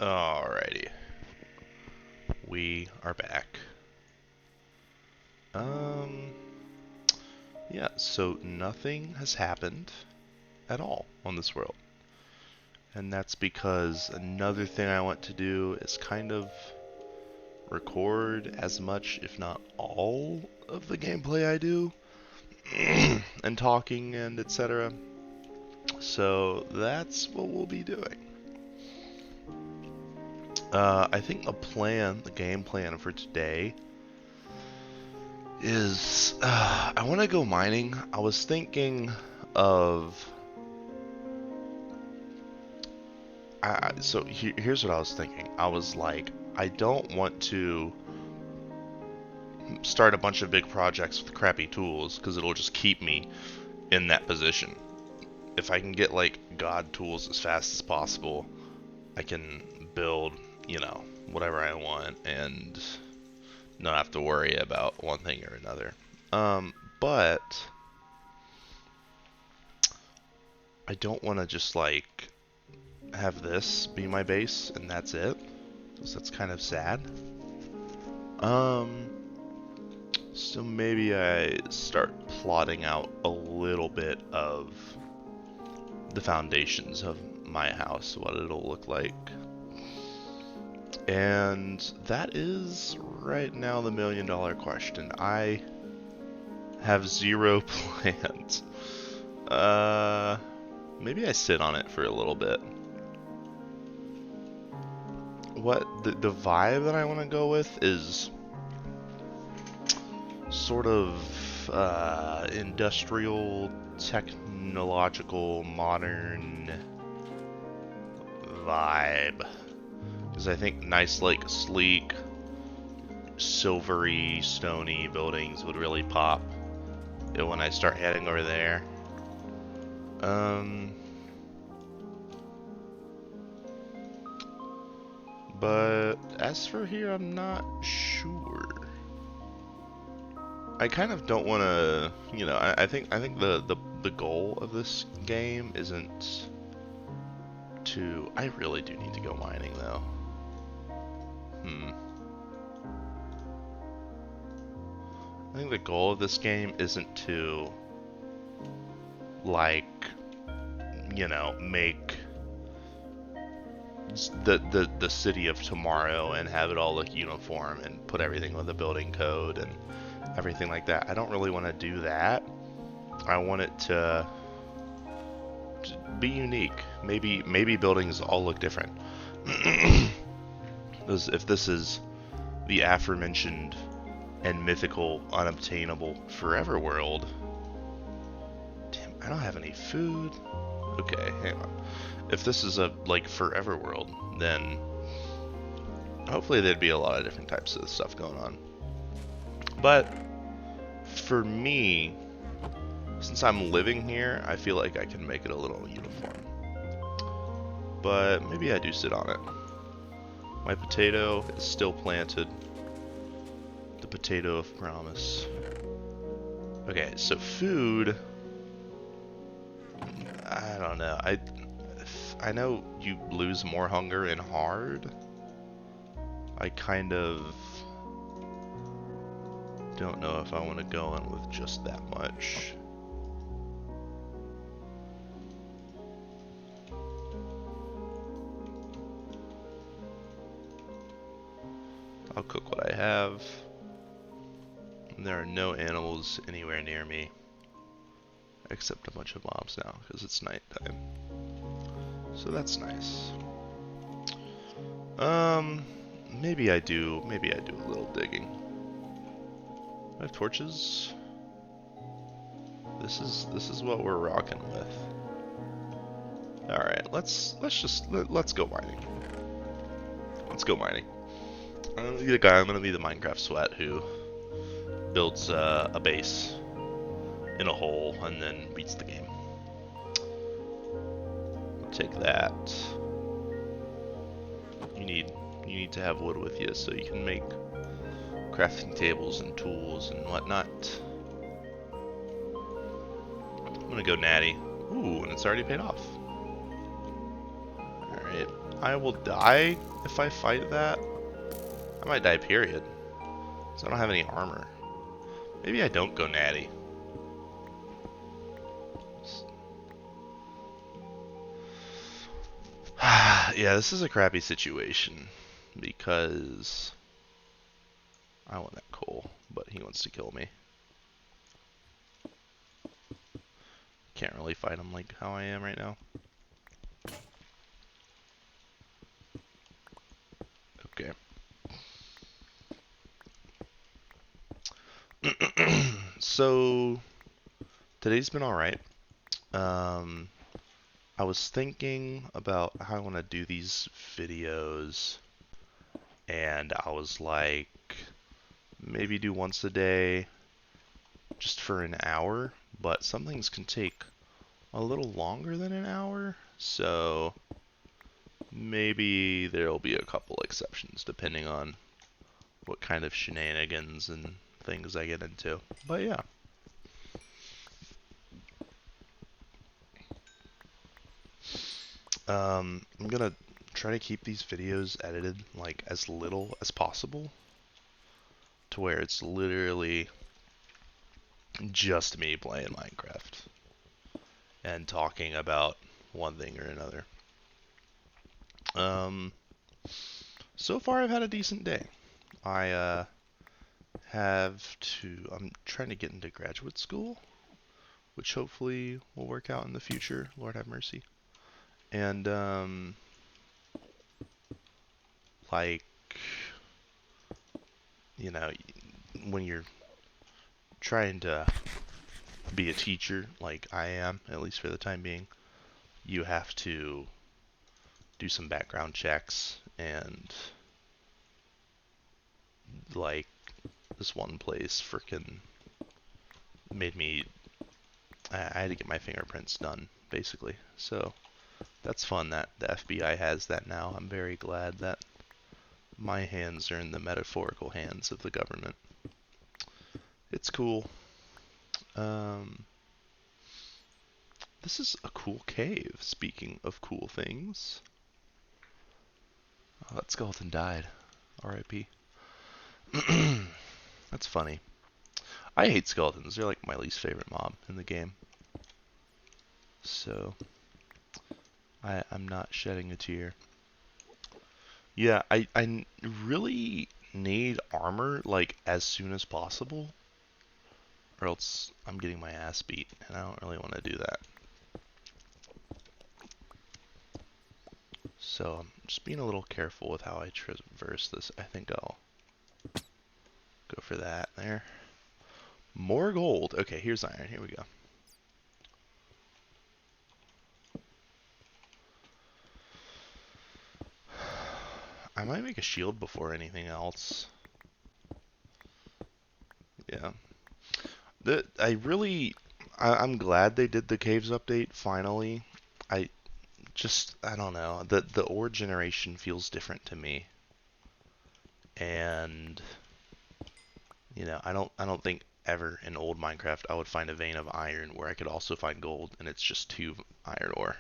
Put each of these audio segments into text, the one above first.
Alrighty, we are back. Um, yeah, so nothing has happened at all on this world. And that's because another thing I want to do is kind of record as much, if not all, of the gameplay I do, and talking and etc. So that's what we'll be doing. I think the game plan for today is I want to go mining. I was thinking of here's what I was thinking. I was like, I don't want to start a bunch of big projects with crappy tools because it'll just keep me in that position. If I can get like god tools as fast as possible, I can build, whatever I want and not have to worry about one thing or another. But I don't want to just like have this be my base and that's it, because that's kind of sad. So maybe I start plotting out a little bit of the foundations of my house, what it'll look like. And that is right now the $1,000,000 question. I have zero plans. Maybe I sit on it for a little bit. What the vibe that I want to go with is sort of industrial, technological, modern vibe. Because I think nice, like, sleek, silvery, stony buildings would really pop when I start heading over there. But as for here, I'm not sure. I kind of don't want to, I think the goal of this game isn't to. I really do need to go mining though. I think the goal of this game isn't to like, make the city of tomorrow and have it all look uniform and put everything with the building code and everything like that. I don't really want to do that. I want it to be unique. Maybe buildings all look different. Because if this is the aforementioned and mythical, unobtainable forever world, damn, I don't have any food. Okay, hang on. If this is a like forever world, then hopefully there'd be a lot of different types of stuff going on. But for me, since I'm living here, I feel like I can make it a little uniform. But maybe I do sit on it. My potato is still planted. The potato of promise. Okay, so food. I don't know. I know you lose more hunger in hard. I kind of don't know if I want to go in with just that much. I'll cook what I have. And there are no animals anywhere near me. Except a bunch of mobs now, because it's nighttime. So that's nice. Maybe I do a little digging. I have torches. This is what we're rocking with. Alright, let's go mining. Let's go mining. I'm gonna be the Minecraft sweat who builds a base in a hole and then beats the game. Take that. You need to have wood with you so you can make crafting tables and tools and whatnot. I'm gonna go natty. Ooh, and it's already paid off. Alright, I will die if I fight that. I might die, period. So I don't have any armor. Maybe I don't go natty. Yeah, this is a crappy situation because I want that coal, but he wants to kill me. Can't really fight him like how I am right now. Okay. So today's been alright. I was thinking about how I want to do these videos, and I was like, maybe do once a day just for an hour, but some things can take a little longer than an hour, so maybe there'll be a couple exceptions depending on what kind of shenanigans and things I get into. But yeah. I'm gonna try to keep these videos edited like as little as possible to where it's literally just me playing Minecraft and talking about one thing or another. So far I've had a decent day. I'm trying to get into graduate school, which hopefully will work out in the future. Lord have mercy. And, like, you know, when you're trying to be a teacher, like I am, at least for the time being, you have to do some background checks, and, like, this one place freaking made me, I had to get my fingerprints done, basically. So, that's fun that the FBI has that now. I'm very glad that my hands are in the metaphorical hands of the government. It's cool. This is a cool cave, speaking of cool things. Oh, that skeleton died. R.I.P. That's funny. I hate skeletons. They're like my least favorite mob in the game. So, I'm not shedding a tear. Yeah, I really need armor, like, as soon as possible, or else I'm getting my ass beat, and I don't really want to do that. So I'm just being a little careful with how I traverse this. I think I'll go for that there. More gold. Okay, here's iron. Here we go. I might make a shield before anything else. Yeah. I'm glad they did the caves update finally. I don't know. The ore generation feels different to me. And I don't think ever in old Minecraft I would find a vein of iron where I could also find gold, and it's just 2 iron ore.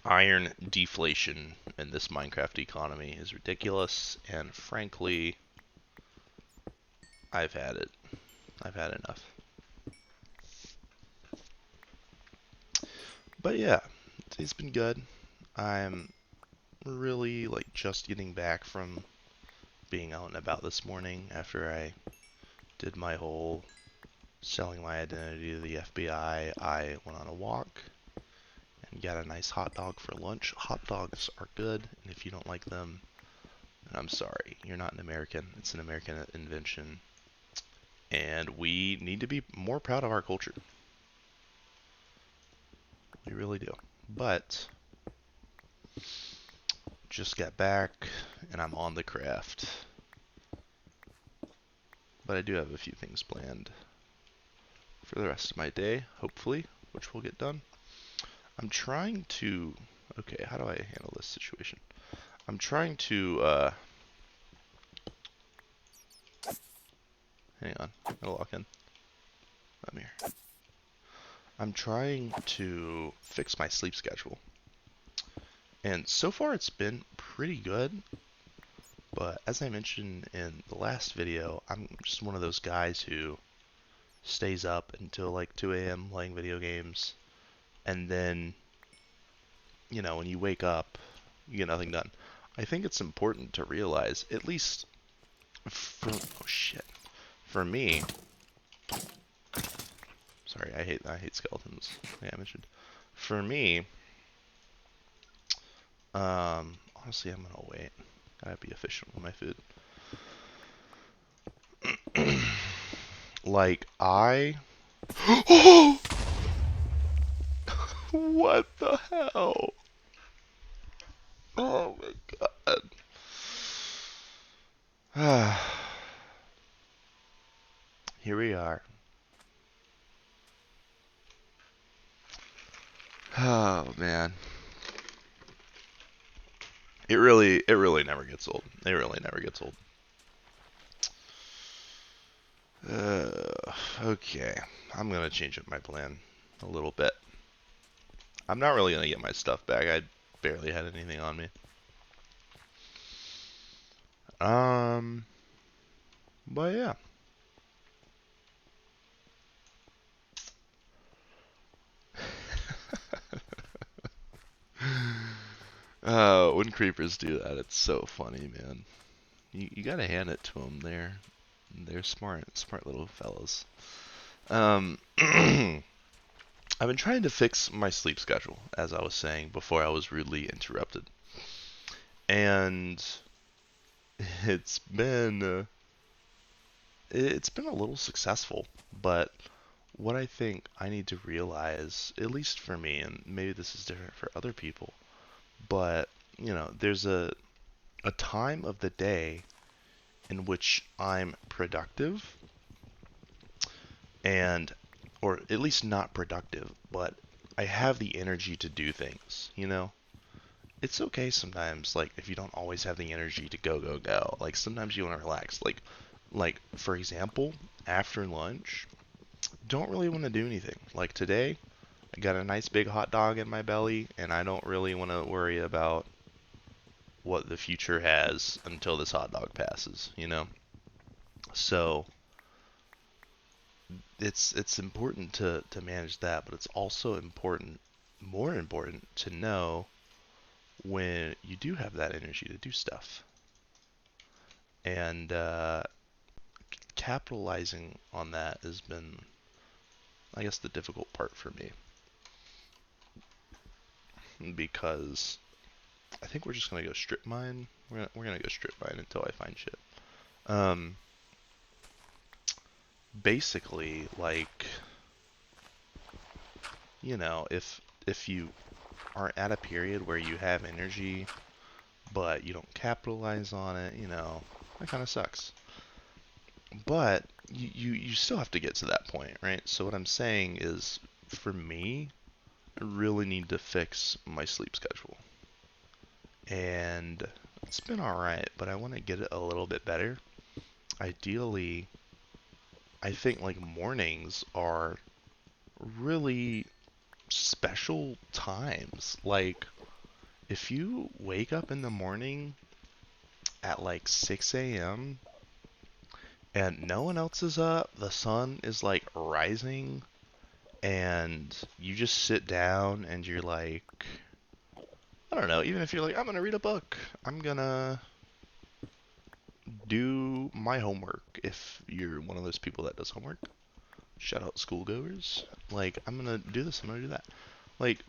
Iron deflation in this Minecraft economy is ridiculous, and frankly, I've had it. I've had enough. But yeah, it's been good. I'm really like just getting back from being out and about this morning after I did my whole selling my identity to the FBI. I went on a walk and got a nice hot dog for lunch. Hot dogs are good, and if you don't like them, then I'm sorry. You're not an American. It's an American invention. And we need to be more proud of our culture. We really do. But just got back and I'm on the craft. But I do have a few things planned for the rest of my day, hopefully, which will get done. I'm trying to... Okay, how do I handle this situation? I'm trying to, hang on, I'm gonna lock in. I'm here. I'm trying to fix my sleep schedule. And so far it's been pretty good, but as I mentioned in the last video, I'm just one of those guys who stays up until like 2 a.m. playing video games, and then, when you wake up, you get nothing done. I think it's important to realize, at least oh shit, for me, sorry, I hate skeletons, like I mentioned. For me, honestly, I'm gonna wait. Gotta be efficient with my food. Like, what the hell? Oh my god. Here we are. Oh man. It really never gets old. It really never gets old. Okay. I'm gonna change up my plan a little bit. I'm not really gonna get my stuff back. I barely had anything on me. Um, but yeah. When creepers do that, it's so funny, man. You gotta hand it to them. They're smart little fellows. I've been trying to fix my sleep schedule, as I was saying before I was rudely interrupted, and it's been uh, it's been a little successful. But what I think I need to realize, at least for me, and maybe this is different for other people, but there's a time of the day in which I'm productive and or at least not productive, but I have the energy to do things. It's okay sometimes, like, if you don't always have the energy to go. Like, sometimes you want to relax. Like, for example, after lunch, don't really want to do anything. Like today, I got a nice big hot dog in my belly, and I don't really want to worry about what the future has until this hot dog passes. So it's important to manage that, but it's also more important to know when you do have that energy to do stuff. And capitalizing on that has been, I guess, the difficult part for me, because I think we're just gonna go strip mine. We're gonna go strip mine until I find shit. Um, Basically, like, if you are at a period where you have energy but you don't capitalize on it, that kind of sucks. But you still have to get to that point, right? So what I'm saying is, for me, I really need to fix my sleep schedule. And it's been alright, but I want to get it a little bit better. Ideally, I think like mornings are really special times. Like, if you wake up in the morning at like 6 a.m. and no one else is up, the sun is like rising, and you just sit down and you're like, I don't know, even if you're like, I'm gonna read a book, I'm gonna do my homework, if you're one of those people that does homework, shout out schoolgoers, like, I'm gonna do this, I'm gonna do that. Like,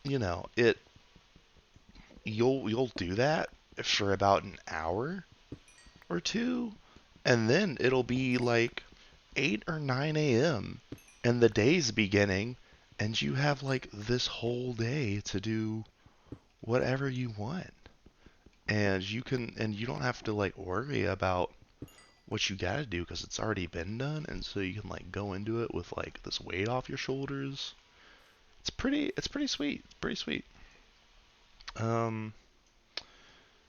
it you'll do that for about an hour or two, and then it'll be like 8 or 9 a.m. and the day's beginning, and you have like this whole day to do whatever you want. And you don't have to like worry about what you gotta do because it's already been done, and so you can like go into it with like this weight off your shoulders. It's pretty sweet. It's pretty sweet. Um,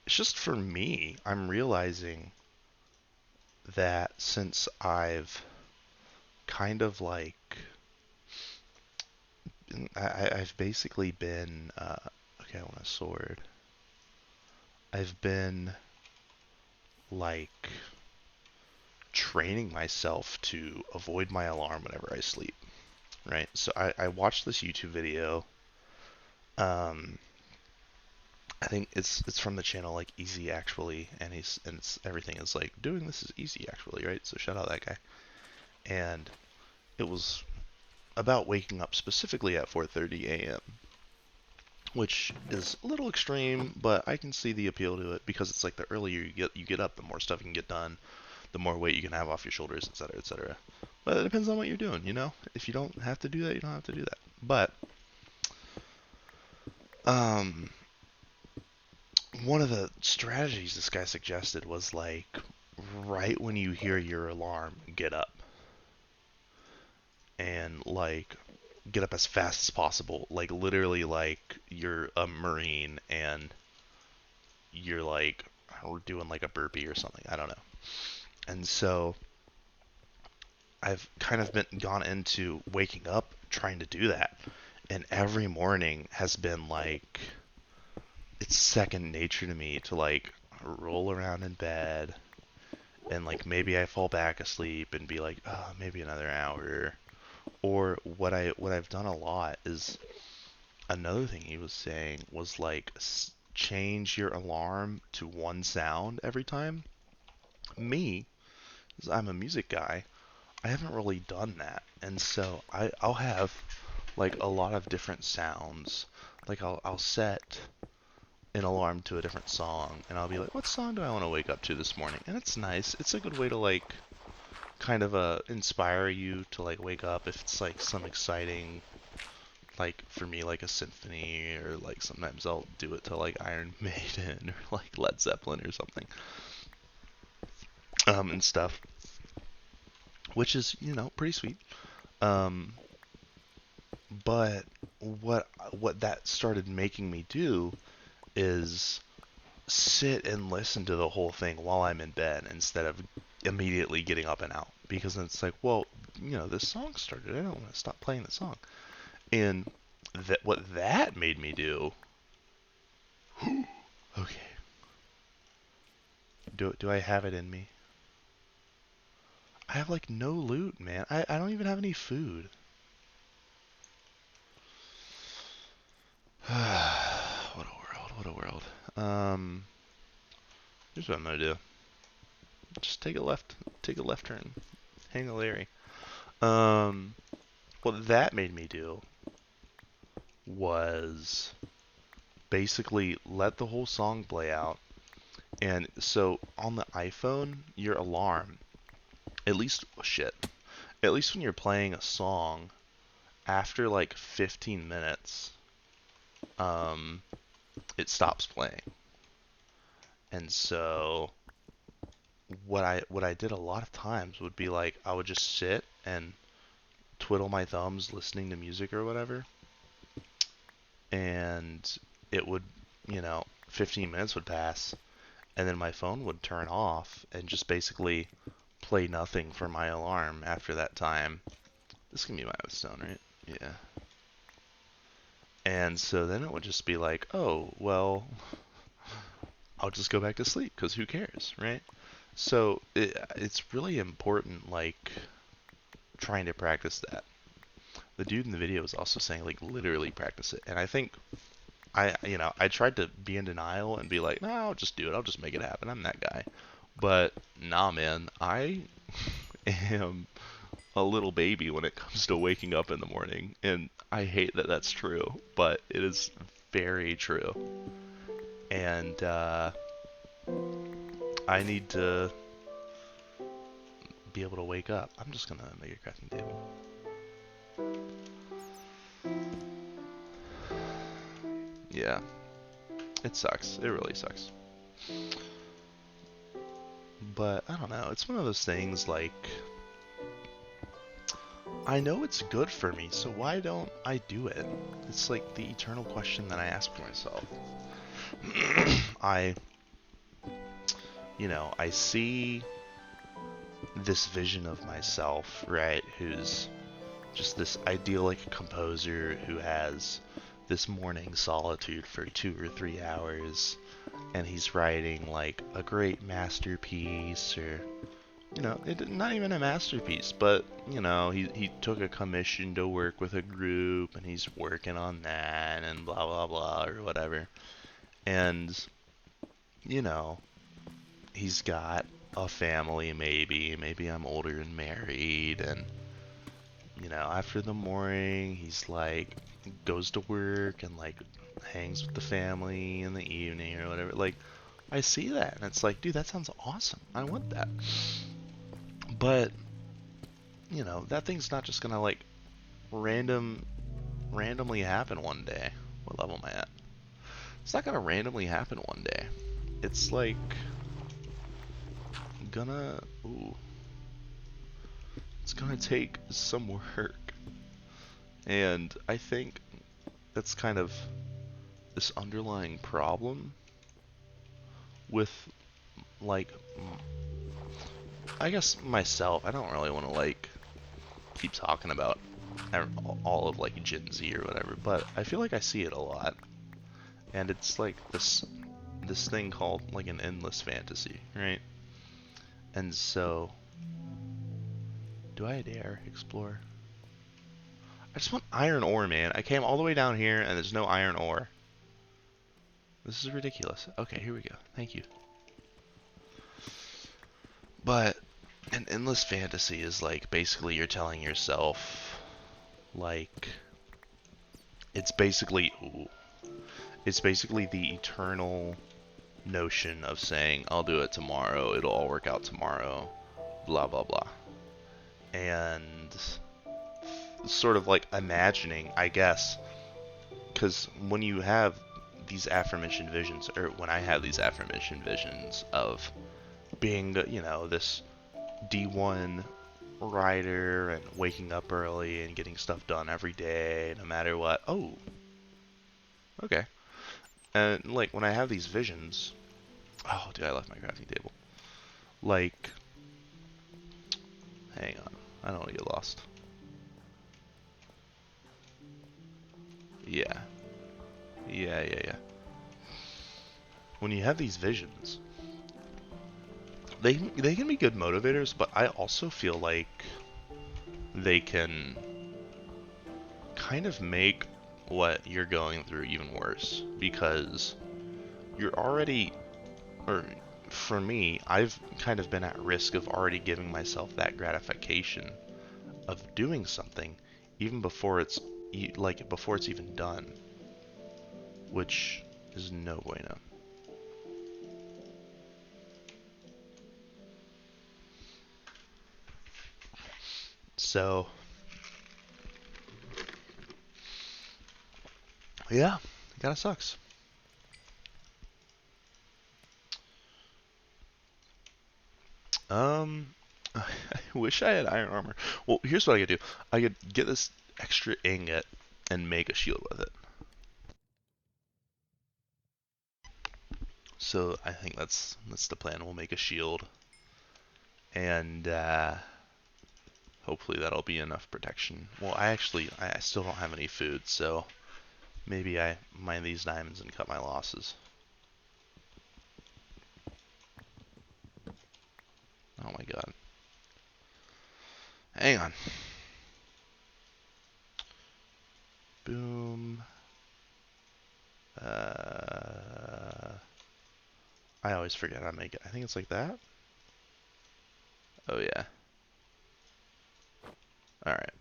it's just for me, I'm realizing that since I've kind of like I've basically been Okay, I want a sword. I've been, like, training myself to avoid my alarm whenever I sleep, right? So I watched this YouTube video. Um, I think it's from the channel like Easy Actually, and everything is like doing this is easy actually, right? So shout out that guy. And it was about waking up specifically at 4:30 a.m., which is a little extreme, but I can see the appeal to it because it's like the earlier you get up, the more stuff you can get done, the more weight you can have off your shoulders, etc., etc. But it depends on what you're doing, you know? If you don't have to do that, you don't have to do that. But um one of the strategies this guy suggested was like right when you hear your alarm, get up and like get up as fast as possible. Like literally like you're a Marine and you're like doing like a burpee or something. I don't know. And so I've kind of been gone into waking up trying to do that. And every morning has been like it's second nature to me to like roll around in bed and like maybe I fall back asleep and be like, oh, maybe another hour. Or what I've done a lot is another thing he was saying was like change your alarm to one sound every time. Me, 'cause I'm a music guy, I haven't really done that, and so I'll have like a lot of different sounds. Like I'll set an alarm to a different song, and I'll be like, what song do I want to wake up to this morning? And it's nice. It's a good way to like kind of inspire you to like wake up if it's like some exciting like for me like a symphony or like sometimes I'll do it to like Iron Maiden or like Led Zeppelin or something and stuff, which is you know pretty sweet. um but what that started making me do is sit and listen to the whole thing while I'm in bed instead of immediately getting up and out, because it's like, well, you know, this song started, I don't want to stop playing the song. And that what that made me do. Okay, do I have it in me? I have like no loot, man. I don't even have any food. What a world, what a world. Here's what I'm gonna do. Just take a left turn. Hang a Larry. Um, what that made me do was basically let the whole song play out. And so on the iPhone, your alarm, at least, oh shit, at least when you're playing a song, after like 15 minutes, um, it stops playing. And so what I did a lot of times would be like I would just sit and twiddle my thumbs listening to music or whatever, and it would, you know, 15 minutes would pass, and then my phone would turn off and just basically play nothing for my alarm after that time. This can be my stone, right? Yeah. And so then it would just be like, oh, well, I'll just go back to sleep because who cares, right? So it's really important, like, trying to practice that. The dude in the video was also saying, like, literally practice it. And I think you know, I tried to be in denial and be like, no, I'll just do it. I'll just make it happen. I'm that guy. But nah, man, I am a little baby when it comes to waking up in the morning, and I hate that that's true, but it is very true. And I need to be able to wake up. I'm just gonna make a crafting table. Yeah, it sucks. It really sucks. But I don't know. It's one of those things like I know it's good for me, so why don't I do it? It's like the eternal question that I ask for myself. I, you know, I see this vision of myself, right, who's just this idyllic composer who has this morning solitude for 2 or 3 hours, and he's writing like a great masterpiece, or not even a masterpiece, but he took a commission to work with a group, and he's working on that, and blah blah blah or whatever, and you know he's got a family, maybe I'm older and married, and after the morning, he's like, goes to work and like hangs with the family in the evening or whatever. Like, I see that and it's like, dude, that sounds awesome. I want that. But, that thing's not just gonna like randomly happen one day. What level am I at? It's not gonna randomly happen one day. It's like ooh. It's gonna take some work. And I think that's kind of this underlying problem with, like, I guess myself. I don't really want to like keep talking about all of like Gen Z or whatever, but I feel like I see it a lot, and it's like this thing called like an endless fantasy, right? And so, do I dare explore? I just want iron ore, man. I came all the way down here and there's no iron ore. This is ridiculous. Okay, here we go. Thank you. But an endless fantasy is like basically you're telling yourself, like, it's basically the eternal notion of saying, I'll do it tomorrow, it'll all work out tomorrow, blah blah blah. And sort of like imagining, I guess, because when you have these aforementioned visions, or when I have these aforementioned visions of being, this D1 writer and waking up early and getting stuff done every day, no matter what. Oh, okay. And like when I have these visions, oh, dude, I left my crafting table. Like, hang on, I don't want to get lost. Yeah. Yeah. When you have these visions, they can be good motivators, but I also feel like they can kind of make what you're going through even worse, because you're already, or for me, I've kind of been at risk of already giving myself that gratification of doing something even before it's even done, which is no bueno. So, yeah, it kinda sucks. I wish I had iron armor. Well, here's what I could do. I could get this extra ingot and make a shield with it. So I think that's the plan. We'll make a shield, and hopefully that'll be enough protection. Well, I still don't have any food, so maybe I mine these diamonds and cut my losses. Oh my god. Hang on. Boom. I always forget how to make it. I think it's like that. Oh yeah. Alright.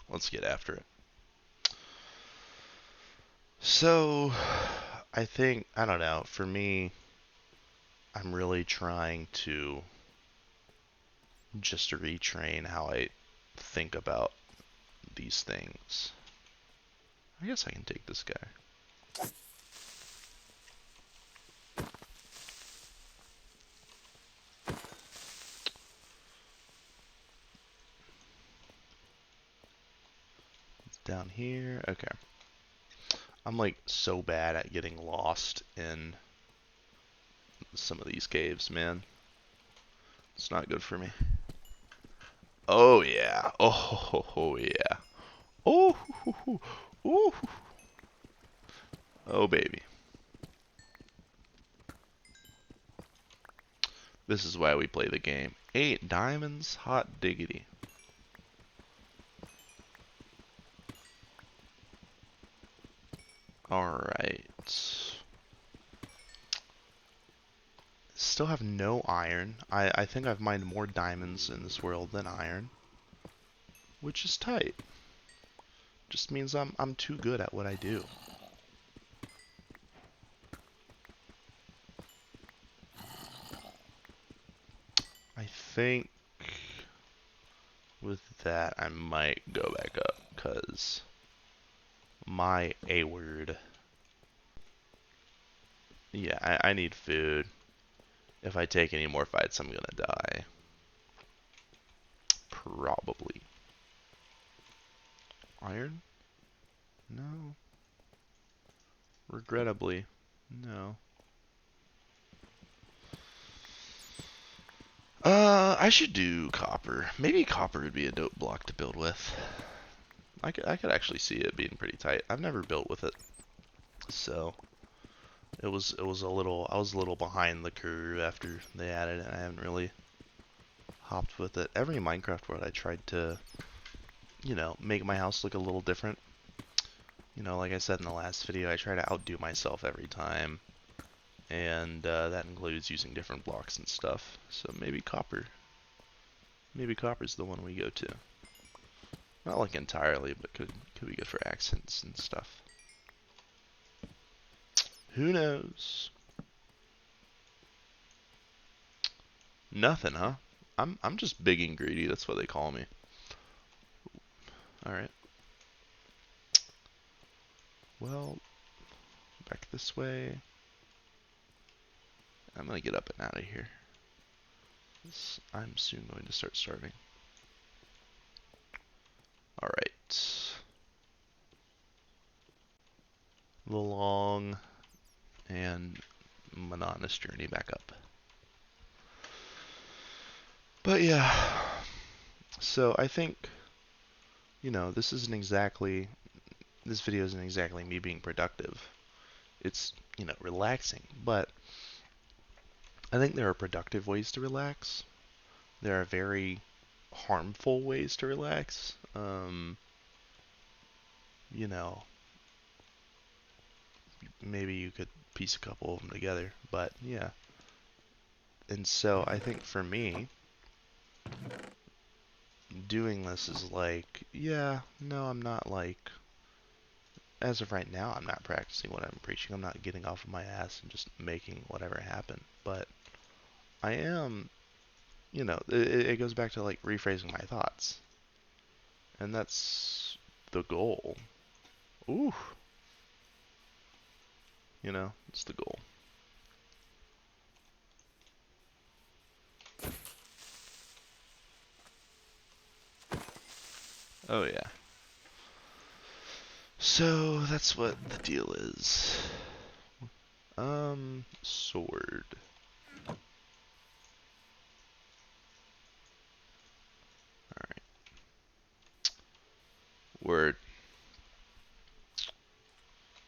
Let's get after it. So, I don't know, for me, I'm really trying to just retrain how I think about these things. I guess I can take this guy. It's down here. Okay. I'm like so bad at getting lost in some of these caves, man. It's not good for me. Oh yeah. Oh yeah. Oh. Oh. Oh, baby. This is why we play the game. 8 diamonds? Hot diggity. Alright. Still have no iron. I think I've mined more diamonds in this world than iron. Which is tight. Just means I'm too good at what I do. I think with that I might go back up, cause my A word. Yeah, I need food. If I take any more fights, I'm gonna die. Probably. Iron? No. Regrettably, no. I should do copper. Maybe copper would be a dope block to build with. I could actually see it being pretty tight. I've never built with it, so it was I was a little behind the curve after they added it. I haven't really hopped with it. Every Minecraft world I tried to, make my house look a little different. Like I said in the last video, I try to outdo myself every time, and that includes using different blocks and stuff. So maybe copper. Maybe copper's the one we go to. Not like entirely, but could be good for accents and stuff. Who knows? Nothing, huh? I'm just big and greedy. That's what they call me. All right. Well, back this way. I'm gonna get up and out of here. I'm soon going to start starving. All right. The long and monotonous journey back up. But yeah. So I think, this video isn't exactly me being productive. It's, relaxing. But I think there are productive ways to relax. There are very harmful ways to relax. You know, maybe you could piece a couple of them together, but yeah. And so I think for me, doing this is like, yeah, no, I'm not like, as of right now, I'm not practicing what I'm preaching. I'm not getting off of my ass and just making whatever happen. But I am, it goes back to like rephrasing my thoughts. And that's the goal. Ooh, it's the goal. Oh yeah. So that's what the deal is. Sword. Alright. Word.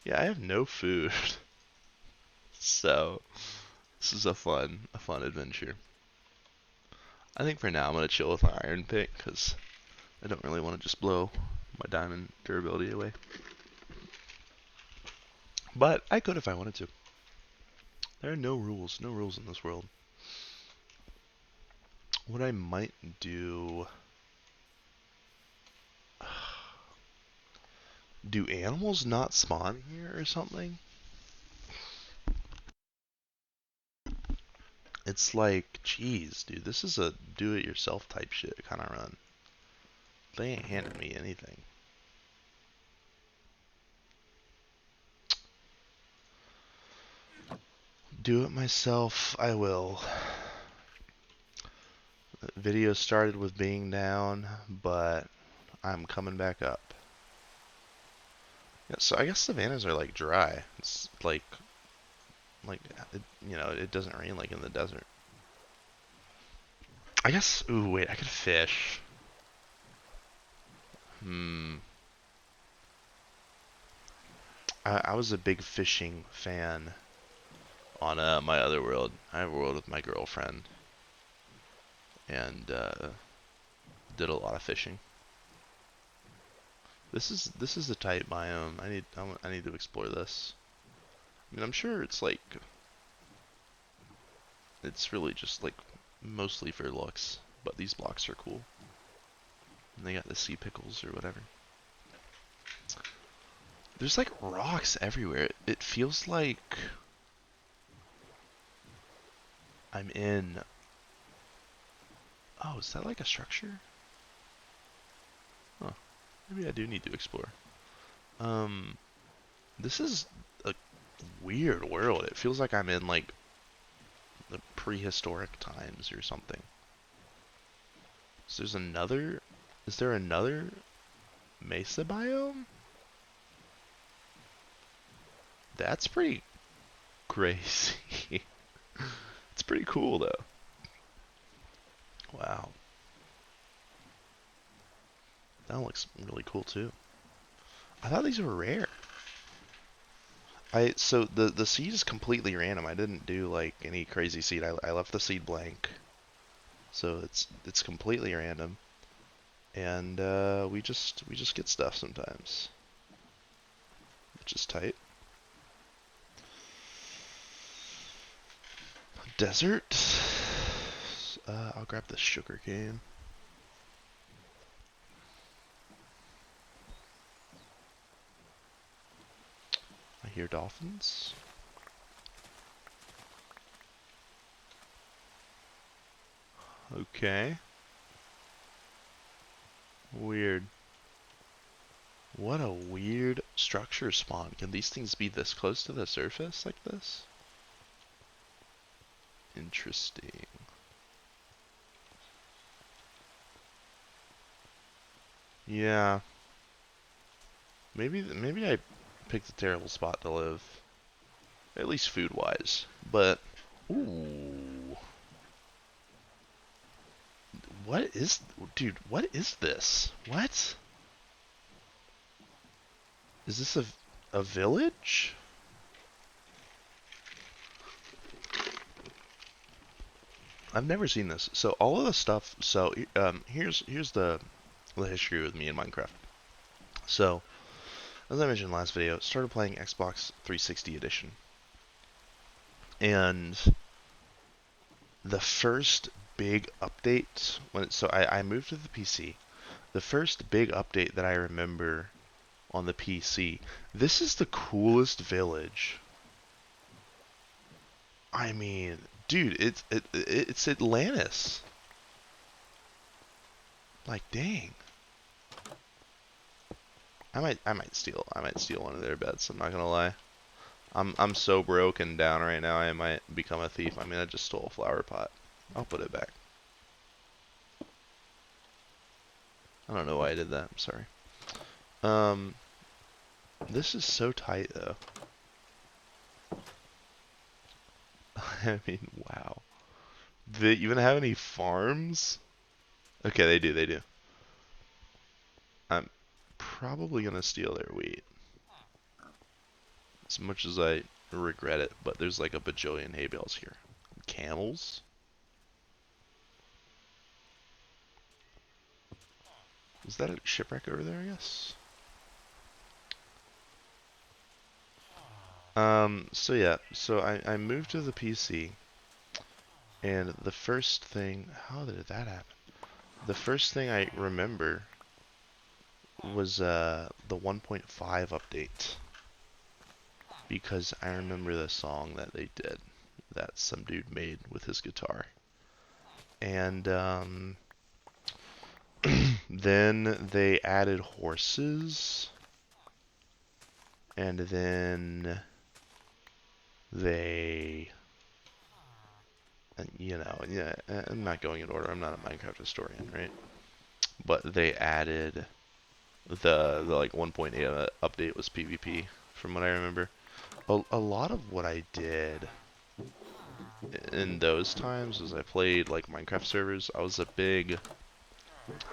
Yeah, I have no food. So this is a fun adventure. I think for now I'm gonna chill with my iron pick because I don't really want to just blow my diamond durability away. But I could if I wanted to. There are no rules in this world. What I might do... Do animals not spawn here or something? It's like, geez, dude, this is a do-it-yourself type shit kind of run. They ain't handing me anything. Do it myself, I will. The video started with being down, but I'm coming back up. Yeah, so I guess savannas are like dry. It's like it doesn't rain like in the desert. I guess. Ooh, wait, I could fish. Hmm. I was a big fishing fan on my other world. I have a world with my girlfriend, and did a lot of fishing. This is a tight biome. I need to explore this. I mean, I'm sure it's like it's really just like mostly for looks, but these blocks are cool. And they got the sea pickles or whatever. There's like rocks everywhere. It feels like I'm in. Oh, is that like a structure? Huh. Maybe I do need to explore. Um, this is a weird world. It feels like I'm in like the prehistoric times or something. So there's another. Is there another mesa biome? That's pretty crazy. It's pretty cool though. Wow. That looks really cool too. I thought these were rare. So the seed is completely random. I didn't do like any crazy seed. I left the seed blank. So it's completely random. And we just get stuff sometimes. Which is tight. Desert. I'll grab the sugar cane. I hear dolphins. Okay. Weird. What a weird structure spawn. Can these things be this close to the surface like this? Interesting. Yeah. Maybe I picked a terrible spot to live. At least food-wise. But ooh. What is dude, what is this? What? Is this a village? I've never seen this. So all of the stuff. So here's the history with me in Minecraft. So as I mentioned last video, started playing Xbox 360 edition, and the first big update I moved to the PC. The first big update that I remember on the PC. This is the coolest village. I mean, dude, it's Atlantis. Like, dang. I might steal one of their beds. I'm not gonna lie. I'm so broken down right now. I might become a thief. I mean, I just stole a flower pot. I'll put it back. I don't know why I did that. I'm sorry. Um, this is so tight though. I mean, wow. Do they even have any farms? Okay, they do. They do. I'm probably gonna steal their wheat. As much as I regret it, but there's like a bajillion hay bales here. Camels? Is that a shipwreck over there, I guess? So yeah, so I moved to the PC, and the first thing, how did that happen? The first thing I remember was the 1.5 update, because I remember the song that they did, that some dude made with his guitar. And then they added horses, and then they, you know, yeah, I'm not going in order. I'm not a Minecraft historian, right? But they added the like 1.8 update was PvP, from what I remember. A lot of what I did in those times was I played like Minecraft servers. I was a big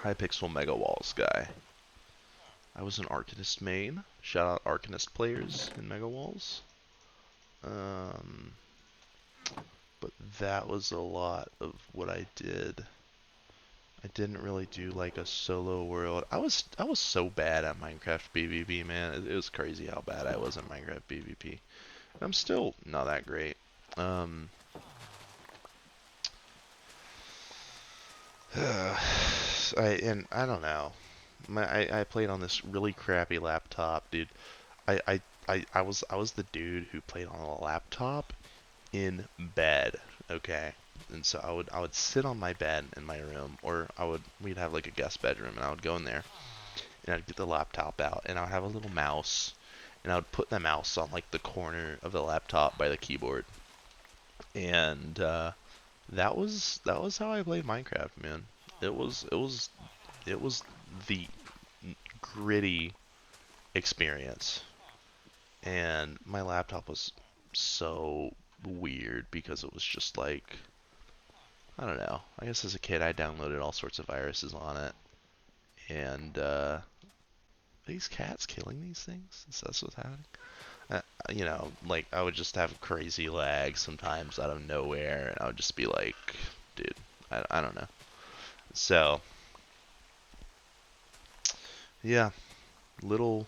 Hypixel Mega Walls guy. I was an Arcanist main. Shout out Arcanist players in Mega Walls. Um, but that was a lot of what I did. I didn't really do like a solo world. I was so bad at Minecraft PvP, man. It was crazy how bad I was at Minecraft PvP. I'm still not that great. Um, I don't know. I played on this really crappy laptop, dude. I was the dude who played on a laptop in bed, okay? And so I would sit on my bed in my room, or we'd have like a guest bedroom, and I would go in there and I'd get the laptop out, and I'd have a little mouse, and I would put the mouse on like the corner of the laptop by the keyboard, and that was how I played Minecraft, man. It was the gritty experience, and my laptop was so weird because it was just like, I don't know. I guess as a kid I downloaded all sorts of viruses on it, and these cats killing these things? Is that what's happening? Like I would just have crazy lag sometimes out of nowhere, and I would just be like, dude, I don't know. So yeah, little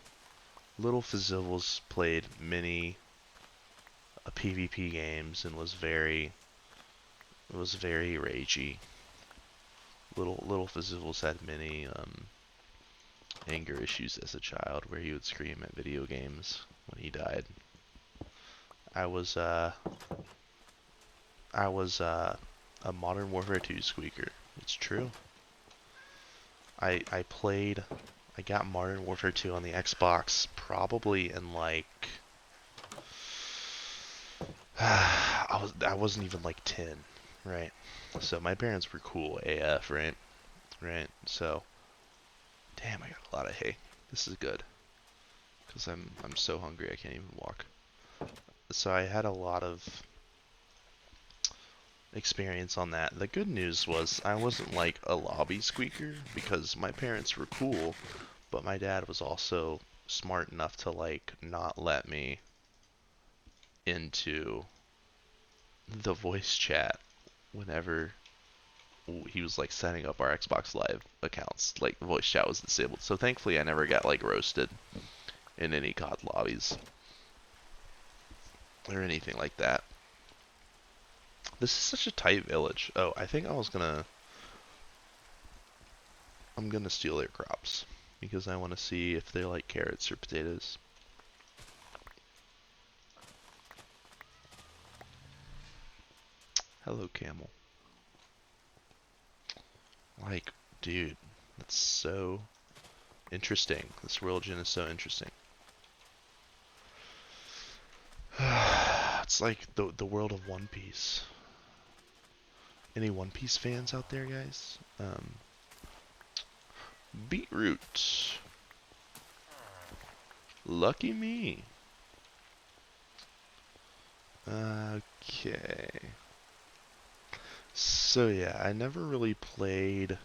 little Fizzivals played many PvP games and was very ragey. Little Fizzivals had many anger issues as a child, where he would scream at video games when he died. I was uh I was a Modern Warfare 2 squeaker. It's true. I got Modern Warfare 2 on the Xbox probably in like I wasn't even like 10, right? So my parents were cool AF, right? Right. So, damn, I got a lot of hay. This is good because I'm so hungry I can't even walk. So I had a lot of experience on that. The good news was I wasn't like a lobby squeaker because my parents were cool, but my dad was also smart enough to like not let me into the voice chat whenever he was like setting up our Xbox Live accounts. Like the voice chat was disabled. So thankfully I never got like roasted in any COD lobbies or anything like that. This is such a tight village. Oh, I think I'm gonna steal their crops because I want to see if they like carrots or potatoes. Hello, camel. Like, dude, that's so interesting. This religion is so interesting. It's like the world of One Piece. Any One Piece fans out there, guys? Beetroot. Lucky me. Okay. So yeah, I never really played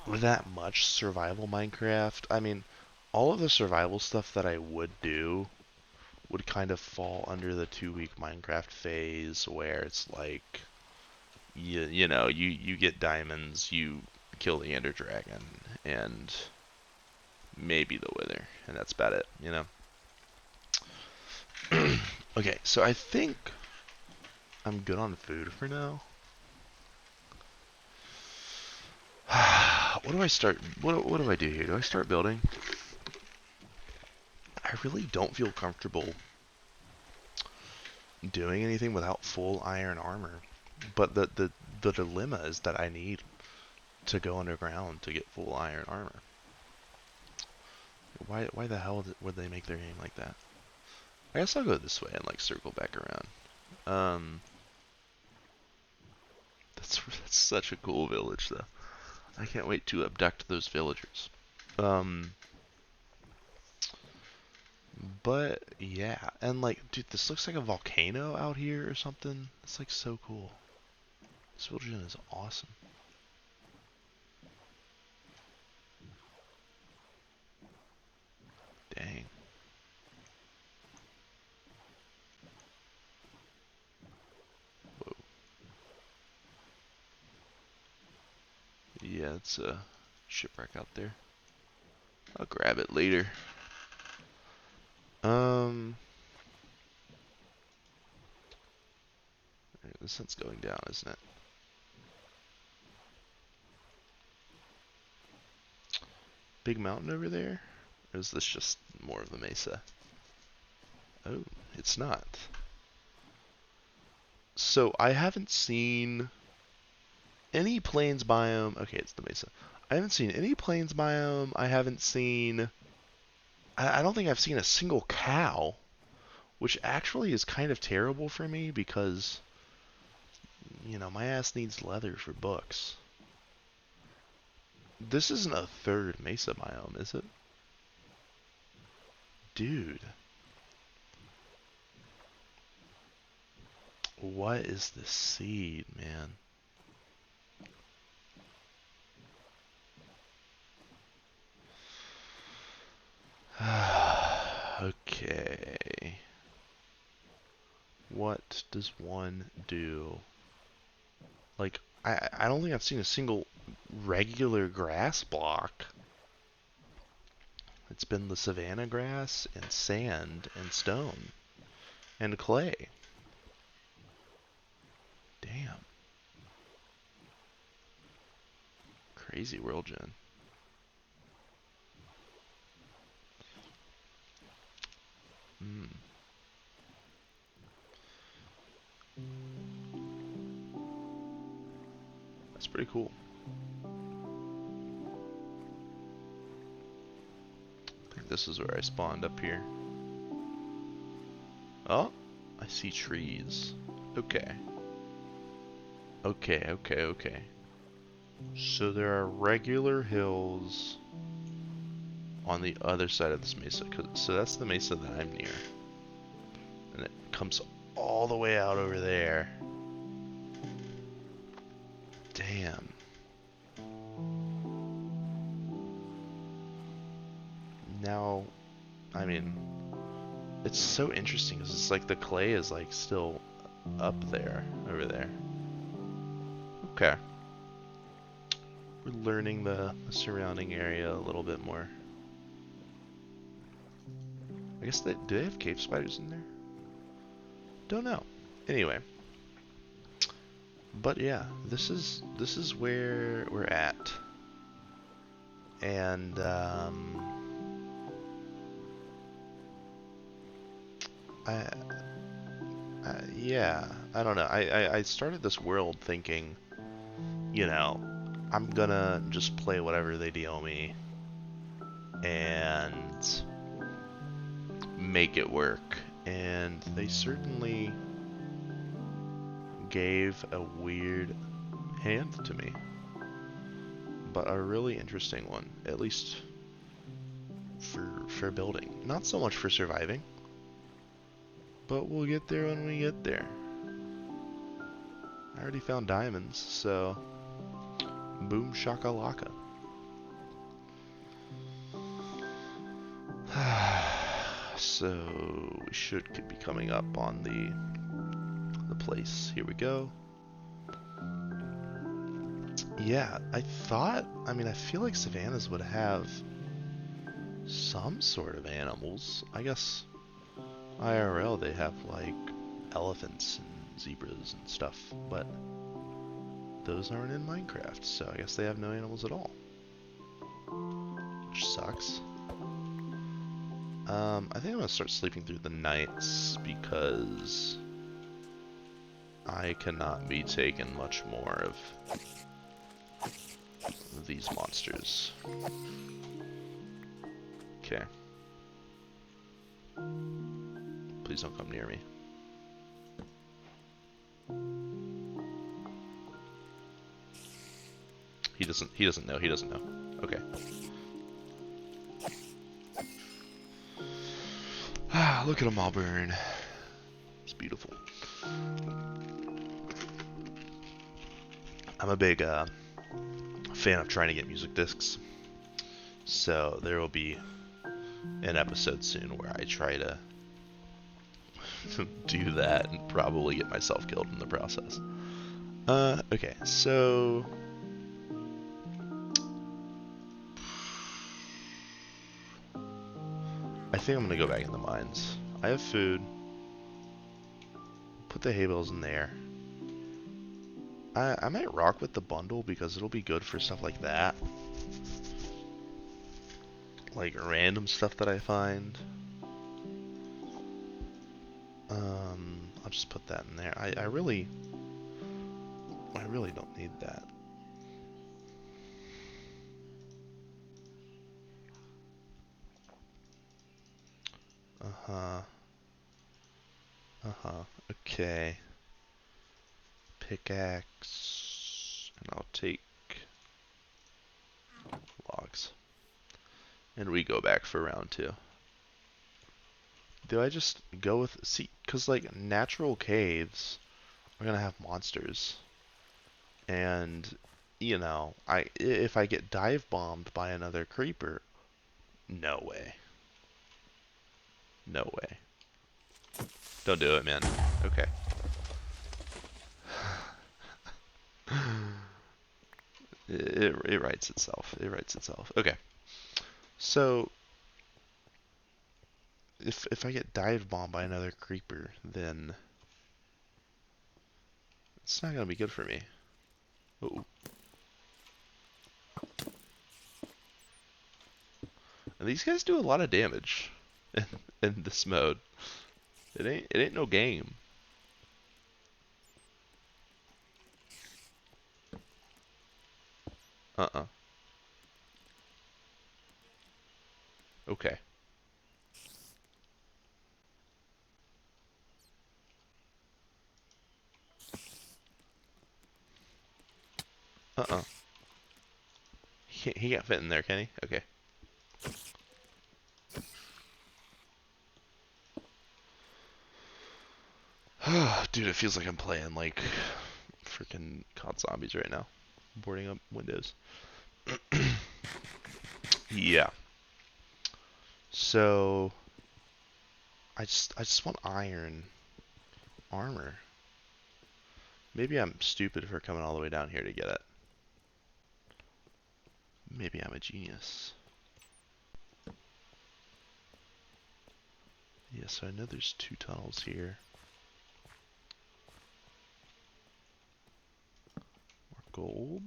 that much survival Minecraft. I mean, all of the survival stuff that I would do would kind of fall under the 2 week Minecraft phase where it's like you get diamonds, you kill the Ender Dragon, and maybe the Wither, and that's about it, you know? Okay, so I think I'm good on food for now. What do I start? What do I do here? Do I start building? I really don't feel comfortable doing anything without full iron armor. But the dilemma is that I need to go underground to get full iron armor. Why the hell would they make their game like that? I guess I'll go this way and like circle back around. Um, that's such a cool village though. I can't wait to abduct those villagers. Um, but yeah, and like, dude, this looks like a volcano out here or something. It's like so cool. This village is awesome. Dang. Whoa. Yeah, it's a shipwreck out there. I'll grab it later. The sun's going down, isn't it? Big mountain over there? Or is this just more of the mesa? Oh, it's not. So I haven't seen any plains biome. Okay, it's the mesa. I haven't seen any plains biome. I haven't seen. I don't think I've seen a single cow, which actually is kind of terrible for me because, you know, my ass needs leather for books. This isn't a third mesa biome, is it? Dude. What is this seed, man? Okay. What does one do? Like, I don't think I've seen a single regular grass block. It's been the savanna grass and sand and stone and clay. Damn. Crazy world, Jen. Hmm. That's pretty cool. I think this is where I spawned up here. Oh, I see trees. Okay. Okay. So there are regular hills on the other side of this mesa. So that's the mesa that I'm near. And it comes all the way out over there. Damn. Now, I mean, it's so interesting because it's like the clay is like still up there, over there. Okay. We're learning the surrounding area a little bit more. I guess do they have cave spiders in there? Don't know. Anyway. But yeah, this is where we're at. And yeah, I don't know. I started this world thinking, you know, I'm gonna just play whatever they deal me and make it work. And they certainly gave a weird hand to me, but a really interesting one, at least for building. Not so much for surviving, but we'll get there when we get there. I already found diamonds, so boom shakalaka. So we should be coming up on the place. Here we go. Yeah, I feel like savannas would have some sort of animals. I guess IRL they have like elephants and zebras and stuff, but those aren't in Minecraft, so I guess they have no animals at all. Which sucks. I think I'm gonna start sleeping through the nights because I cannot be taking much more of these monsters. Okay. Please don't come near me. He doesn't know. Okay. Ah, look at them all burn. It's beautiful. I'm a big fan of trying to get music discs. So there will be an episode soon where I try to do that and probably get myself killed in the process. Okay, so I think I'm gonna go back in the mines. I have food. Put the hay bales in there. I might rock with the bundle because it'll be good for stuff like that. Like random stuff that I find. I'll just put that in there. I really don't need that. Uh-huh. Uh-huh. Okay. Pickaxe. And I'll take logs. And we go back for round 2. Do I just go with... See, because, like, natural caves are gonna have monsters. And, you know, if I get dive bombed by another creeper, no way. No way. Don't do it, man. Okay. It writes itself. It writes itself. Okay. So, if I get dive bombed by another creeper, then it's not gonna be good for me. Ooh. And these guys do a lot of damage in this mode. It ain't no game. Uh-uh. Okay. Uh-uh. He can't fit in there, can he? Okay. Dude, it feels like I'm playing like freaking COD Zombies right now. Boarding up windows. Yeah. So I just want iron armor. Maybe I'm stupid for coming all the way down here to get it. Maybe I'm a genius. Yeah, so I know there's 2 tunnels here. More gold.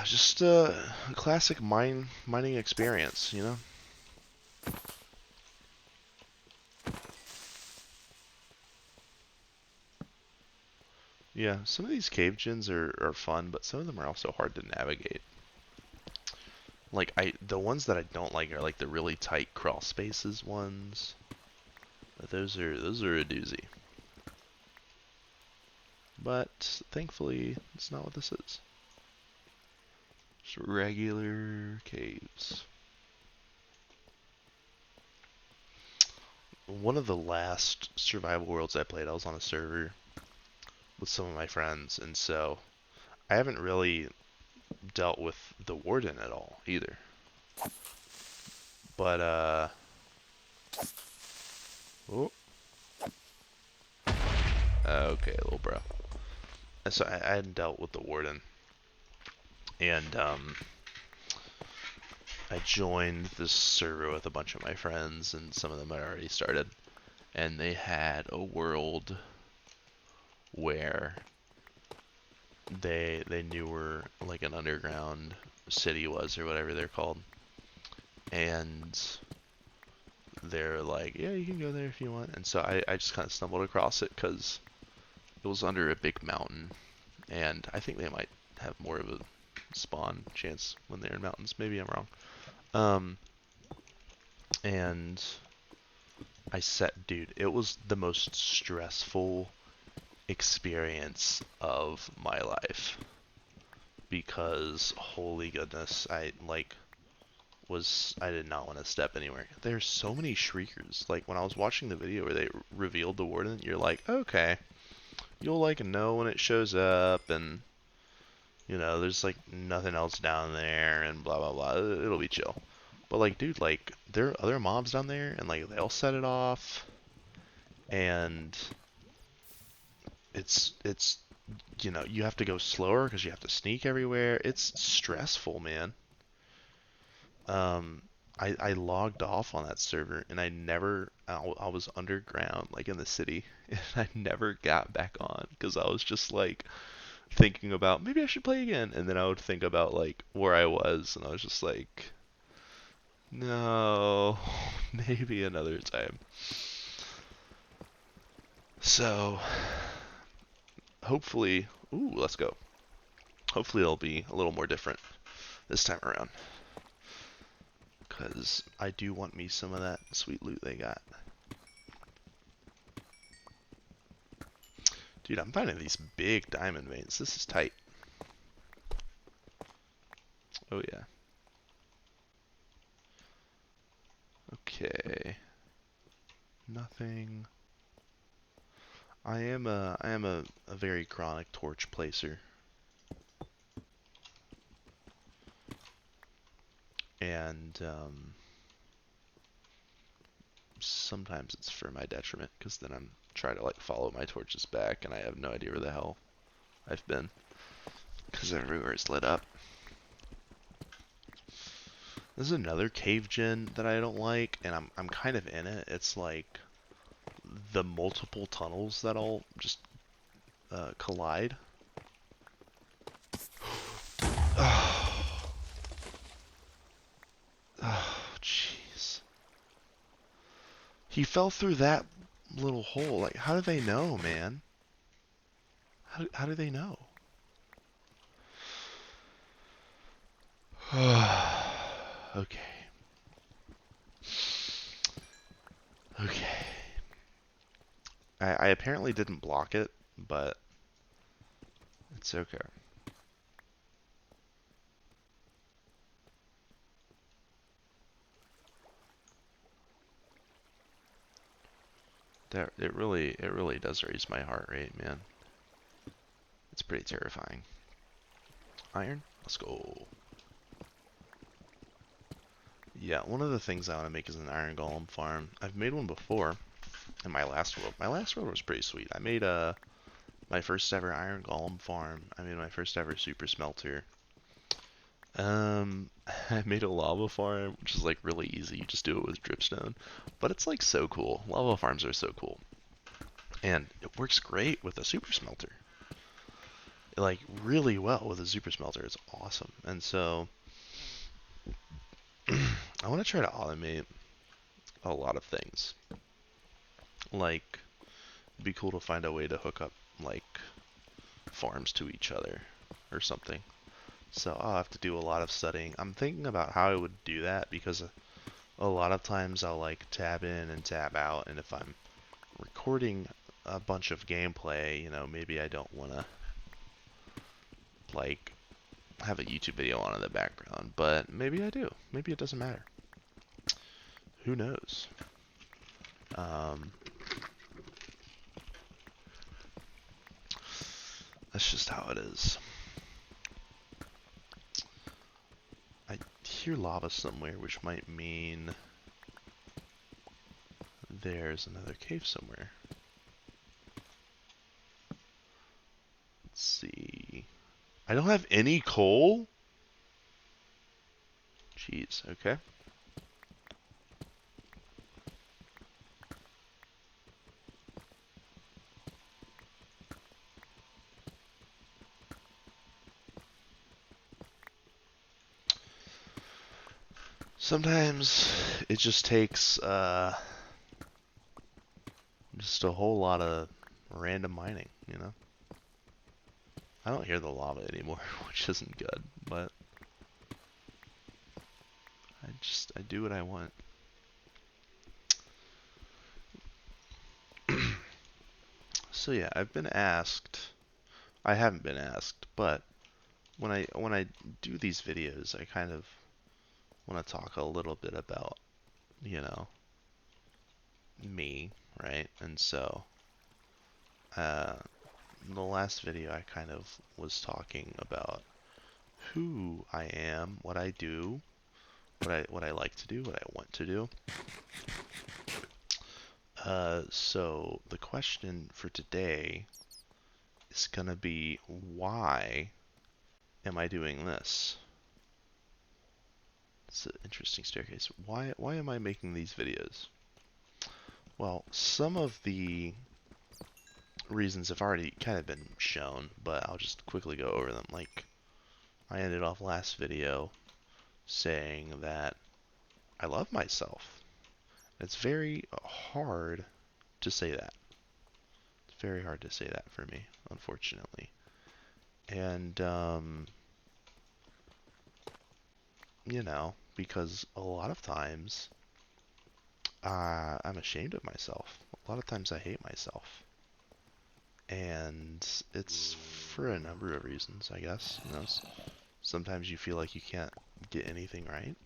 Just a classic mining experience, you know? Yeah, some of these cave gens are fun, but some of them are also hard to navigate. Like the ones that I don't like are like the really tight crawl spaces ones. Those are a doozy. But thankfully, it's not what this is. Just regular caves. One of the last survival worlds I played, I was on a server with some of my friends, and so I haven't really dealt with the warden at all either. But oh, okay, little bro. And so I hadn't dealt with the warden, and I joined this server with a bunch of my friends, and some of them had already started, and they had a world where they knew where like an underground city was or whatever they're called, and they're like, yeah, you can go there if you want. And so I just kind of stumbled across it because it was under a big mountain, and I think they might have more of a spawn chance when they're in mountains. Maybe I'm wrong. And dude, it was the most stressful experience of my life. because holy goodness, I did not want to step anywhere. There's so many shriekers. Like when I was watching the video where they revealed the warden, you're like, okay, you'll like know when it shows up, and there's like nothing else down there, and blah blah blah. It'll be chill. But like, dude, like there are other mobs down there, and like they'll set it off, and it's you have to go slower because you have to sneak everywhere. It's stressful, man. Um, I logged off on that server and I was underground, like in the city, and I never got back on because I was just like thinking about maybe I should play again, and then I would think about like where I was, and I was just like, no, maybe another time. So hopefully, ooh, let's go. Hopefully it'll be a little more different this time around, because I do want me some of that sweet loot they got. Dude, I'm finding these big diamond veins. This is tight. Oh yeah. Okay. Nothing. I am a very chronic torch placer. And sometimes it's for my detriment, because then I'm trying to like follow my torches back and I have no idea where the hell I've been, because everywhere is lit up. This is another cave gen that I don't like, and I'm kind of in it. It's like the multiple tunnels that all just collide. Oh, jeez. He fell through that little hole. Like, how do they know, man? How do they know? Okay. Okay. I apparently didn't block it, but it's okay. It really does raise my heart rate, man. It's pretty terrifying. Iron? Let's go. Yeah, one of the things I want to make is an iron golem farm. I've made one before in my last world. My last world was pretty sweet. I made my first ever iron golem farm. I made my first ever super smelter. I made a lava farm, which is like really easy. You just do it with dripstone, but it's like so cool. Lava farms are so cool, and it works great with a super smelter. Like really well with a super smelter. It's awesome, and so I want to try to automate a lot of things. Like, it'd be cool to find a way to hook up like farms to each other or something. So I'll have to do a lot of studying. I'm thinking about how I would do that, because a lot of times I'll like tab in and tab out, and if I'm recording a bunch of gameplay, maybe I don't want to like have a YouTube video on in the background, but maybe I do. Maybe it doesn't matter. Who knows? That's just how it is. I hear lava somewhere, which might mean there's another cave somewhere. Let's see. I don't have any coal? Jeez, okay. Sometimes it just takes just a whole lot of random mining, I don't hear the lava anymore, which isn't good, but I do what I want. So yeah, I haven't been asked, but when I do these videos, I kind of want to talk a little bit about, you know, me, right? And so, uh, in the last video, I kind of was talking about who I am, what I do, what I like to do, what I want to do. So the question for today is gonna be, why am I doing this? It's an interesting staircase. Why am I making these videos? Well, some of the reasons have already kind of been shown, but I'll just quickly go over them. Like, I ended off last video saying that I love myself. It's very hard to say that. It's very hard to say that for me, unfortunately. And, you know, because a lot of times I'm ashamed of myself. A lot of times I hate myself. And it's for a number of reasons, I guess. You know, sometimes you feel like you can't get anything right.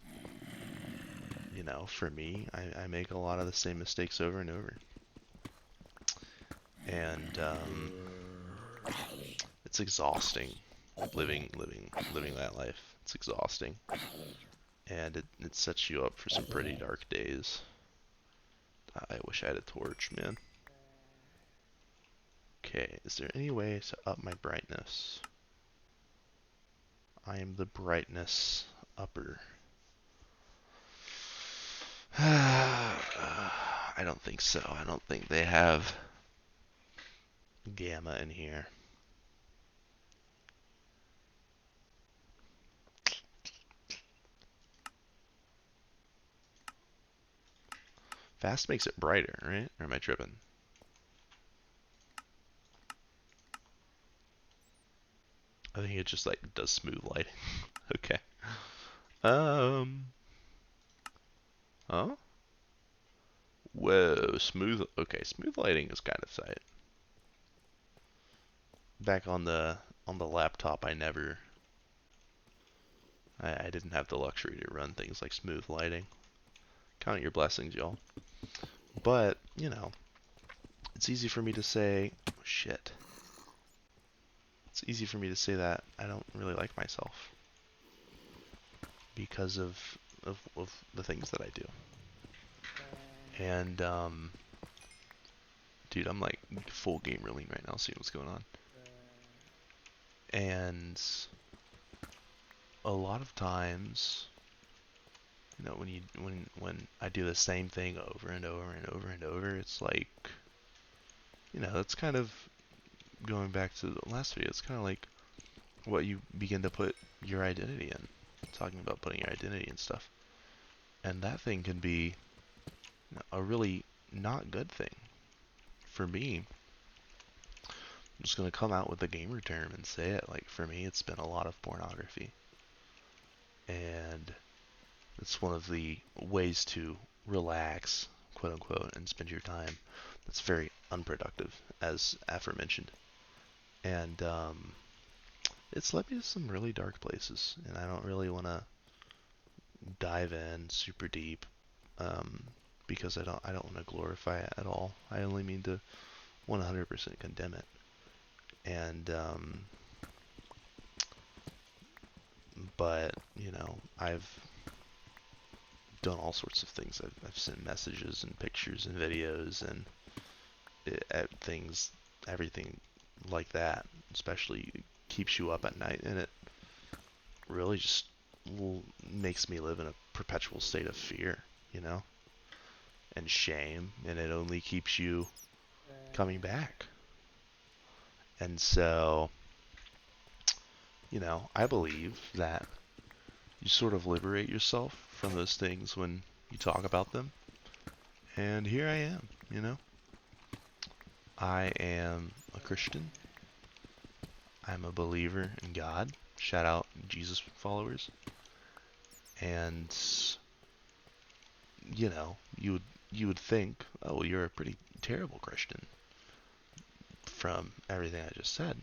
You know, for me, I make a lot of the same mistakes over and over. And it's exhausting living that life. It's exhausting. And it sets you up for some pretty dark days. I wish I had a torch, man. Okay, is there any way to up my brightness? I am the brightness upper. I don't think so. I don't think they have gamma in here. Fast makes it brighter, right? Or am I tripping? I think it just like does smooth lighting. Okay. Um. Huh? Whoa, smooth. Okay, smooth lighting is kind of tight. Back on the laptop, I didn't have the luxury to run things like smooth lighting. Count your blessings, y'all. But, you know, it's easy for me to say, oh, shit. It's easy for me to say that I don't really like myself because of the things that I do. And, dude, I'm like full gamer lean right now, seeing what's going on. And a lot of times, you know, when I do the same thing over and over and over and over, it's like, you know, that's kind of going back to the last video. It's kind of like what you begin to put your identity in. Talking about putting your identity in stuff, and that thing can be, you know, a really not good thing. For me, I'm just gonna come out with the gamer term and say it. Like, for me, it's been a lot of pornography, and it's one of the ways to relax, quote unquote, and spend your time. That's very unproductive, as aforementioned, and it's led me to some really dark places, and I don't really want to dive in super deep, um, because I don't want to glorify it at all. I only mean to 100% condemn it, and but you know, I've done all sorts of things. I've sent messages and pictures and videos and things, everything like that. Especially keeps you up at night, and it really just makes me live in a perpetual state of fear, you know, and shame, and it only keeps you coming back. And so, you know, I believe that you sort of liberate yourself from those things when you talk about them. And here I am, you know. I am a Christian. I'm a believer in God. Shout out Jesus followers. And you know, you would think, oh, well, you're a pretty terrible Christian from everything I just said.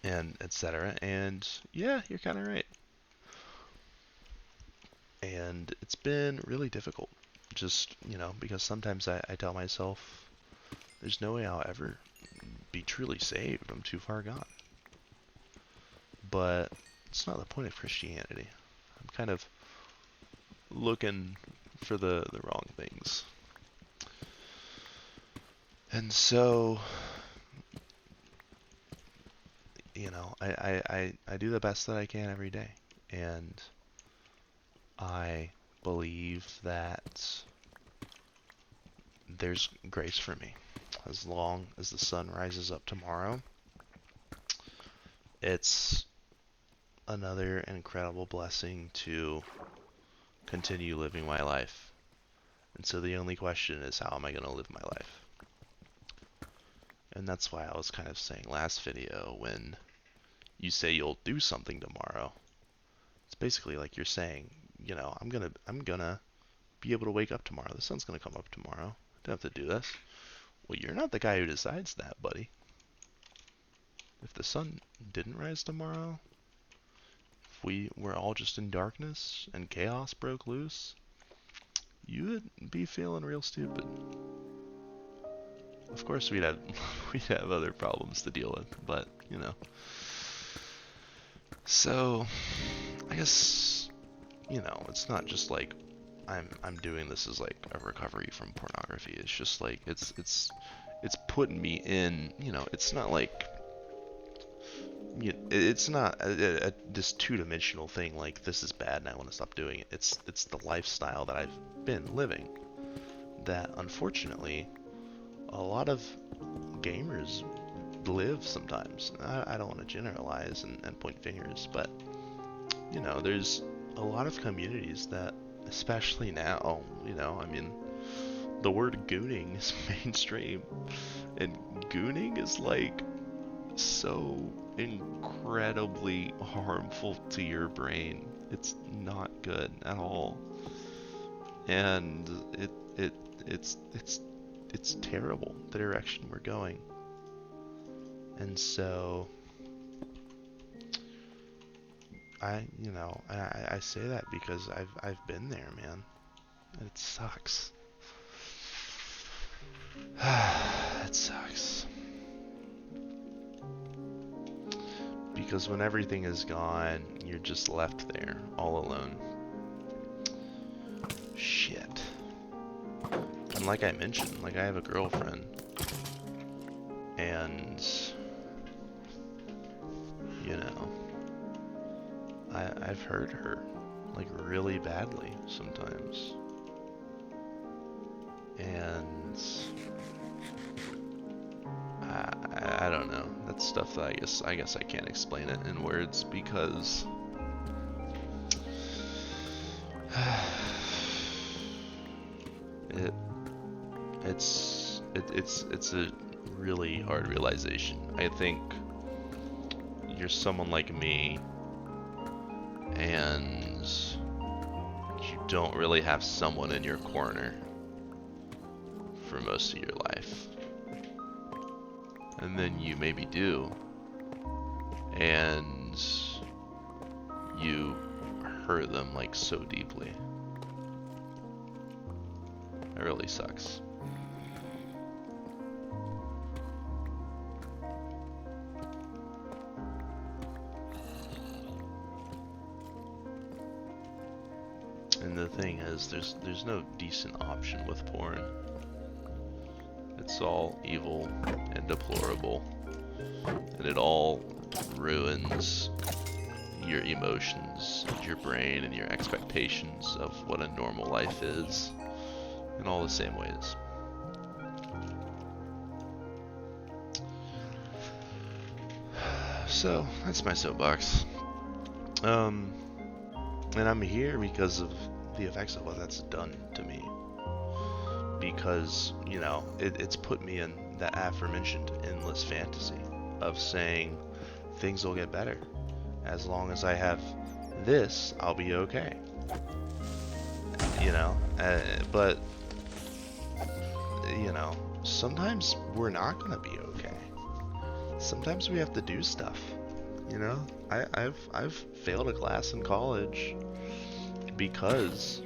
and etc. And yeah, you're kind of right. And it's been really difficult. Just, because sometimes I tell myself, there's no way I'll ever be truly saved. I'm too far gone. But it's not the point of Christianity. I'm kind of looking for the wrong things. And so, I do the best that I can every day. And I believe that there's grace for me. As long as the sun rises up tomorrow, it's another incredible blessing to continue living my life. And so the only question is, how am I going to live my life? And that's why I was kind of saying last video, when you say you'll do something tomorrow, it's basically like you're saying, I'm gonna be able to wake up tomorrow. The sun's gonna come up tomorrow. I don't have to do this. Well, you're not the guy who decides that, buddy. If the sun didn't rise tomorrow, if we were all just in darkness and chaos broke loose, you would be feeling real stupid. Of course, we'd have other problems to deal with, but So, I guess it's not just like I'm doing this as like a recovery from pornography. It's just like it's putting me in. It's not like it's not this two-dimensional thing like this is bad and I want to stop doing it. It's the lifestyle that I've been living that unfortunately a lot of gamers live sometimes. I don't want to generalize and point fingers, but there's a lot of communities that, especially now, the word gooning is mainstream, and gooning is like so incredibly harmful to your brain. It's not good at all, and it's terrible the direction we're going. And so I say that because I've been there, man. And it sucks. It sucks. Because when everything is gone, you're just left there, all alone. Shit. And like I mentioned, like I have a girlfriend. And I've hurt her, like, really badly sometimes. And I don't know. That's stuff that I guess I can't explain it in words because it's a really hard realization. I think you're someone like me and you don't really have someone in your corner for most of your life. And then you maybe do, and you hurt them like so deeply. It really sucks. And the thing is, there's no decent option with porn. It's all evil and deplorable, and it all ruins your emotions, your brain, and your expectations of what a normal life is in all the same ways. So that's my soapbox. And I'm here because of the effects of what that's done to me. Because, it's put me in that aforementioned endless fantasy of saying things will get better. As long as I have this, I'll be okay. But, sometimes we're not gonna be okay. Sometimes we have to do stuff. You know, I've failed a class in college because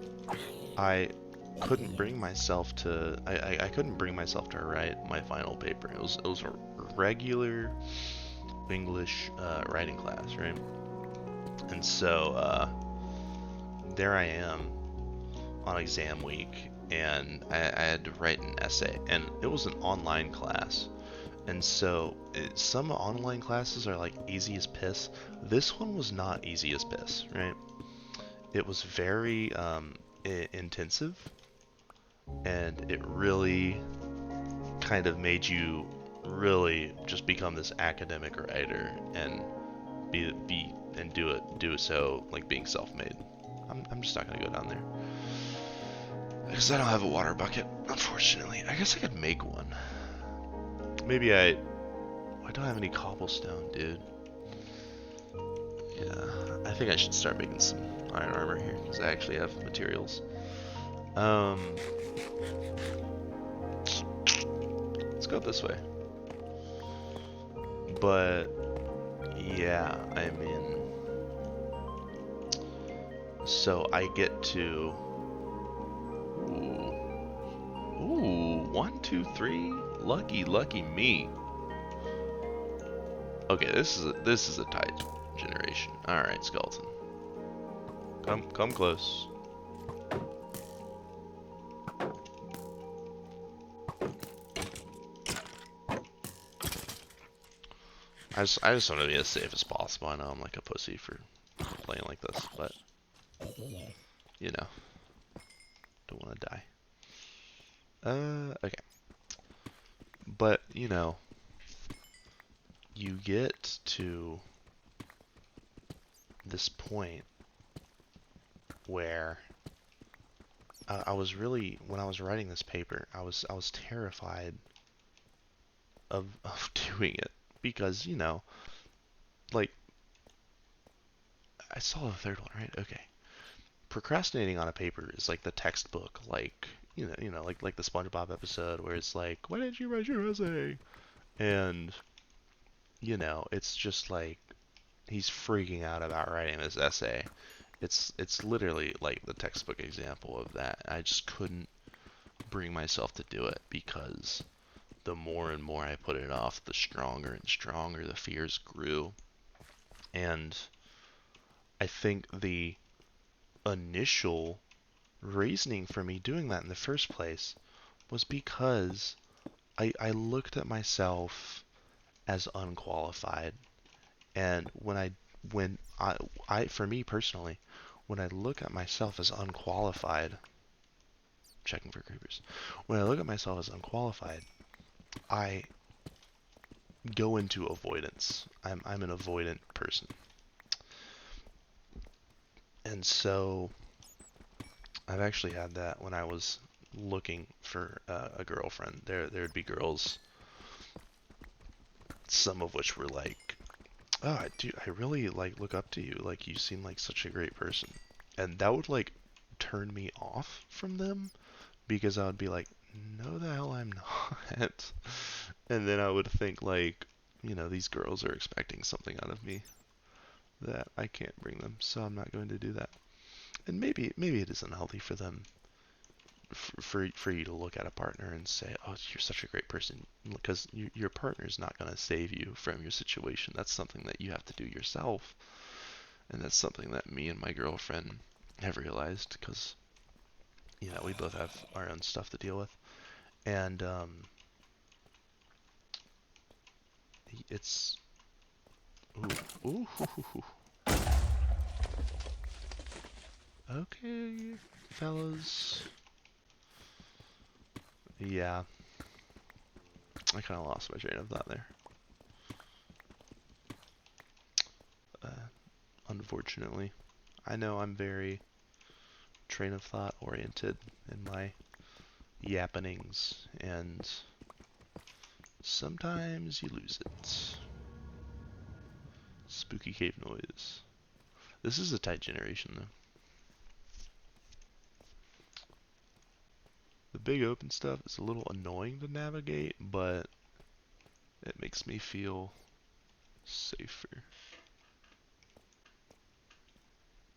I couldn't bring myself to I couldn't bring myself to write my final paper. It was a regular English writing class, right? And so there I am on exam week, and I had to write an essay, and it was an online class. And so some online classes are like easy as piss. This one was not easy as piss, right? It was very intensive, and it really kind of made you really just become this academic writer and be and do it so like being self-made. I'm just not gonna go down there because I don't have a water bucket, unfortunately. I guess I could make one. Maybe I don't have any cobblestone, dude. Yeah, I think I should start making some iron armor here because I actually have materials. Um, let's go this way. But yeah, I mean, so I get to ooh, 1, 2, 3. Lucky me. Okay, this is a tight generation. All right, skeleton, come close. I just want to be as safe as possible. I know I'm like a pussy for playing like this, but you know, don't want to die. Okay, but you know, you get to this point where I was really, when I was writing this paper, I was terrified of doing it because you know, like I saw the third one, right? Okay, procrastinating on a paper is like the textbook, like like the SpongeBob episode where it's like, why didn't you write your essay? And it's just like he's freaking out about writing this essay. It's literally like the textbook example of that. I just couldn't bring myself to do it because the more and more I put it off, the stronger and stronger the fears grew. And I think the initial reasoning for me doing that in the first place was because I looked at myself as unqualified. And when I for me personally, when I look at myself as unqualified, checking for creepers, when I look at myself as unqualified, I go into avoidance. I'm an avoidant person. And so I've actually had that when I was looking for a girlfriend. There'd be girls, some of which were like, "Oh, I really like look up to you. Like you seem like such a great person." And that would like turn me off from them because I would be like, "No, the hell I'm not." And then I would think like, these girls are expecting something out of me that I can't bring them, so I'm not going to do that. And maybe it is unhealthy for them for you to look at a partner and say, "Oh, you're such a great person," because your partner's not going to save you from your situation. That's something that you have to do yourself, and that's something that me and my girlfriend have realized because we both have our own stuff to deal with, and it's ooh, ooh. Okay, fellas. Yeah, I kind of lost my train of thought there. Uh, Unfortunately, I know I'm very train of thought oriented in my yappenings, and sometimes you lose it. Spooky cave noise. This is a tight generation, though. The big open stuff is a little annoying to navigate, but it makes me feel safer.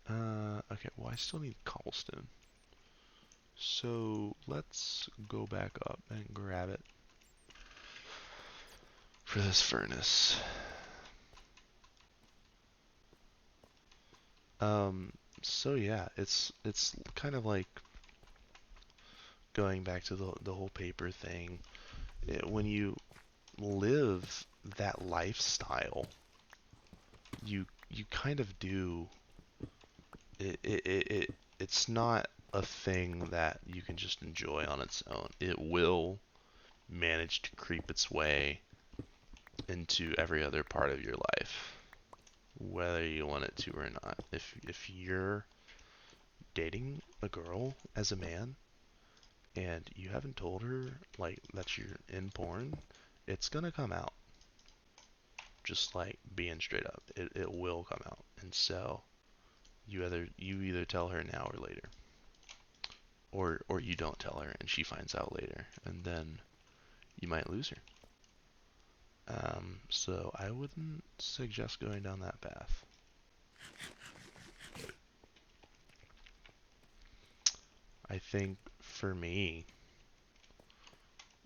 Okay, well, I still need cobblestone. So let's go back up and grab it for this furnace. Um, so yeah, it's kind of like going back to the whole paper thing. When you live that lifestyle, you kind of do it's not a thing that you can just enjoy on its own. It will manage to creep its way into every other part of your life, whether you want it to or not. If you're dating a girl as a man and you haven't told her like that you're in porn, it's gonna come out. Just like being straight up, it will come out. And so you either tell her now or later, or you don't tell her and she finds out later, and then you might lose her. So I wouldn't suggest going down that path. I think for me,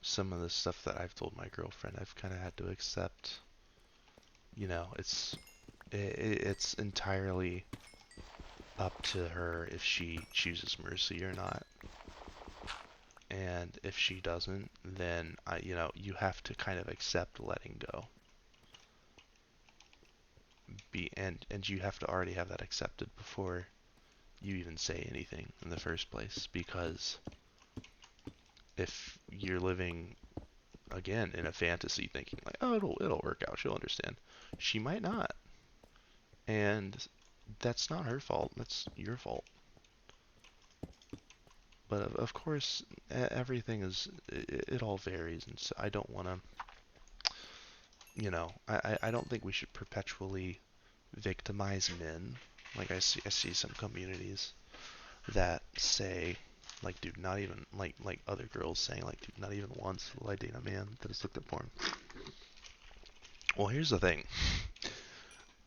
some of the stuff that I've told my girlfriend, I've kind of had to accept. It's entirely up to her if she chooses mercy or not. And if she doesn't, then you have to kind of accept letting go. And you have to already have that accepted before you even say anything in the first place, because if you're living again in a fantasy thinking like, oh, it'll work out, she'll understand, she might not, and that's not her fault, that's your fault. But of course, everything it all varies, and so I don't want to, I don't think we should perpetually victimize men. Like I see some communities that say, like, dude, not even like other girls saying, like, dude, not even once will I date a man that has looked at porn. Well, here's the thing.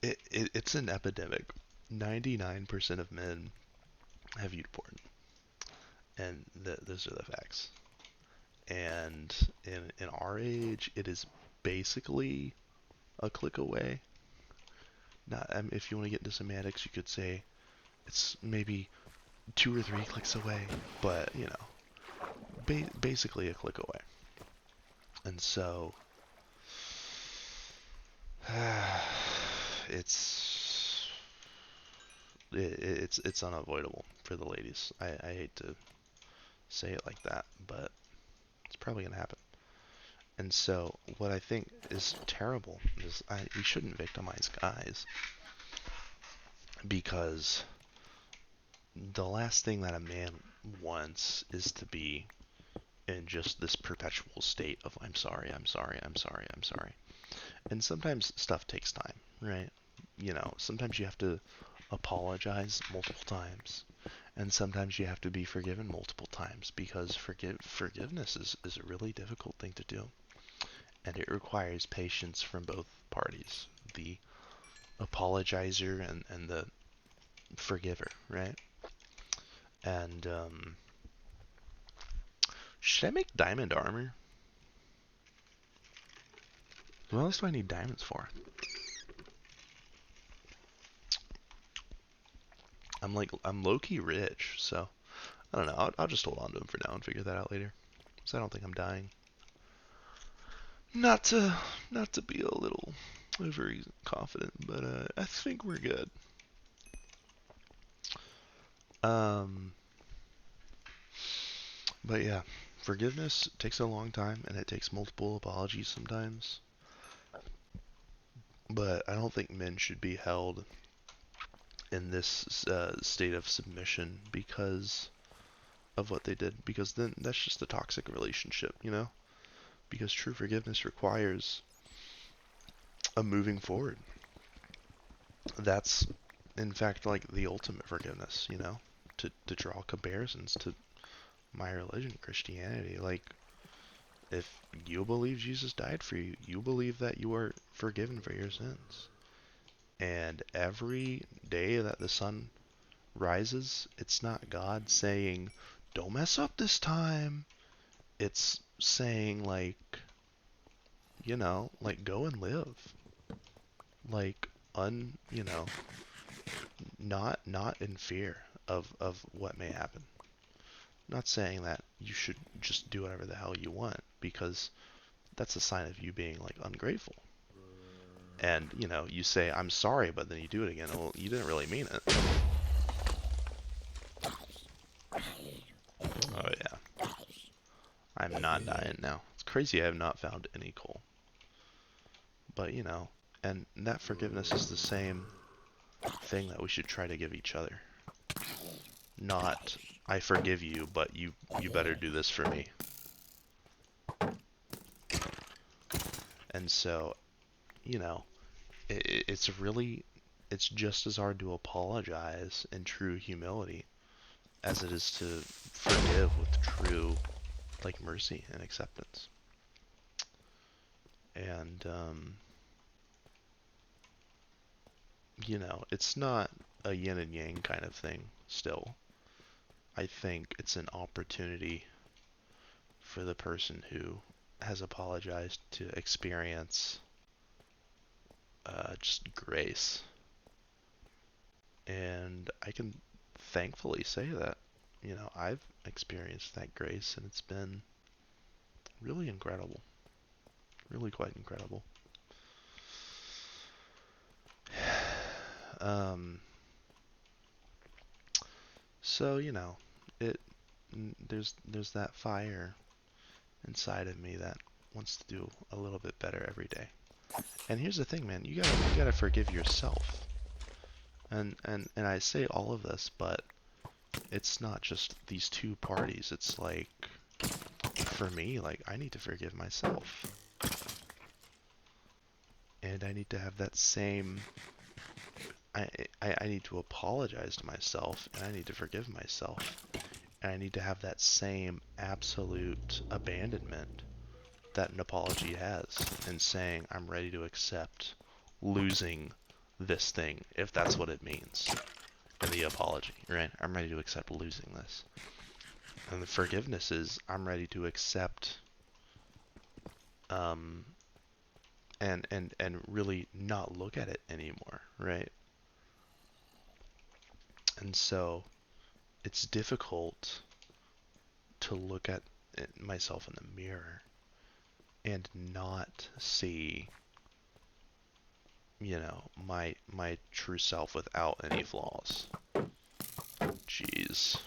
It's an epidemic. 99% of men have viewed porn, and those are the facts. And in our age, it is basically a click away. Not, if you want to get into semantics, you could say it's maybe 2 or 3 clicks away, but basically a click away. And so it's it's unavoidable for the ladies. I hate to say it like that, but it's probably gonna happen. And so what I think is terrible is we shouldn't victimize guys, because the last thing that a man wants is to be in just this perpetual state of I'm sorry, I'm sorry, I'm sorry, I'm sorry. And sometimes stuff takes time, right? Sometimes you have to apologize multiple times, and sometimes you have to be forgiven multiple times, because forgiveness is a really difficult thing to do, and it requires patience from both parties, the apologizer and the forgiver, right? And should I make diamond armor? What else do I need diamonds for? I'm low-key rich, so I don't know. I'll just hold on to them for now and figure that out later. So I don't think I'm dying. Not to not to be a little overly confident, but I think we're good. Um, but yeah, forgiveness takes a long time, and it takes multiple apologies sometimes. But I don't think men should be held in this state of submission because of what they did, because then that's just a toxic relationship. Because true forgiveness requires a moving forward. That's, in fact, like the ultimate forgiveness. To draw comparisons to my religion, Christianity. Like, if you believe Jesus died for you, you believe that you are forgiven for your sins. And every day that the sun rises, it's not God saying, don't mess up this time. It's saying, like, you know, like, go and live. Like, you know, not in fear of what may happen. I'm not saying that you should just do whatever the hell you want, because that's a sign of you being, like, ungrateful. And, you know, you say, I'm sorry, but then you do it again. Well, you didn't really mean it. Oh, yeah. I'm not dying now. It's crazy I have not found any coal. But, you know, and that forgiveness is the same thing that we should try to give each other. Not, I forgive you, but you better do this for me. And so, you know, it's just as hard to apologize in true humility as it is to forgive with true, like, mercy and acceptance. And, you know, it's not a yin and yang kind of thing still. I think it's an opportunity for the person who has apologized to experience just grace. And I can thankfully say that, you know, I've experienced that grace, and it's been really incredible. Really quite incredible. So, you know, there's that fire inside of me that wants to do a little bit better every day. And here's the thing, man, you gotta forgive yourself. And I say all of this, but it's not just these two parties. It's like, for me, like, I need to forgive myself. And I need to have that same, I need to apologize to myself, and I need to forgive myself. And I need to have that same absolute abandonment that an apology has, in saying, I'm ready to accept losing this thing, if that's what it means. And the apology, right? I'm ready to accept losing this. And the forgiveness is, I'm ready to accept, and really not look at it anymore, right? And so it's difficult to look at myself in the mirror and not see, you know, my true self without any flaws. Jeez.